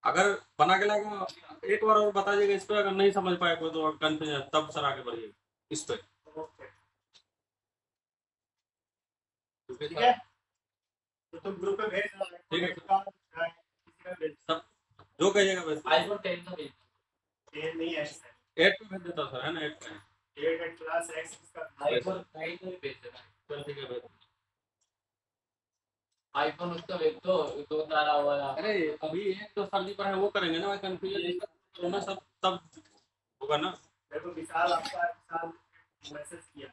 अगर बना के लाएगा एक बार और बता दीजिएगा इस पे, अगर नहीं समझ पाए कोई तो कंफ्यूजन तब सर आगे बढ़िएगा इस पे। ओके क्योंकि ठीक है, तो तुम ग्रुप में भेज देना। ठीक है। किसी का भेज सब जो कहिएगा वैसे। आईफोन 10 का भेज ये नहीं है सर, 8 पे भेज देता सर, है ना 8 पे। 8 एंड क्लास एक्स का आईफोन 9 का भी भेज देना। चल ठीक है भेज। आईफोन उसका भेज दो, 2 तारा वाला। अरे अभी एक तो सर जी पर है वो करेंगे ना, कंफ्यूजन ना सब तब होगा ना। देखो विशाल आपका विशाल मैसेज किया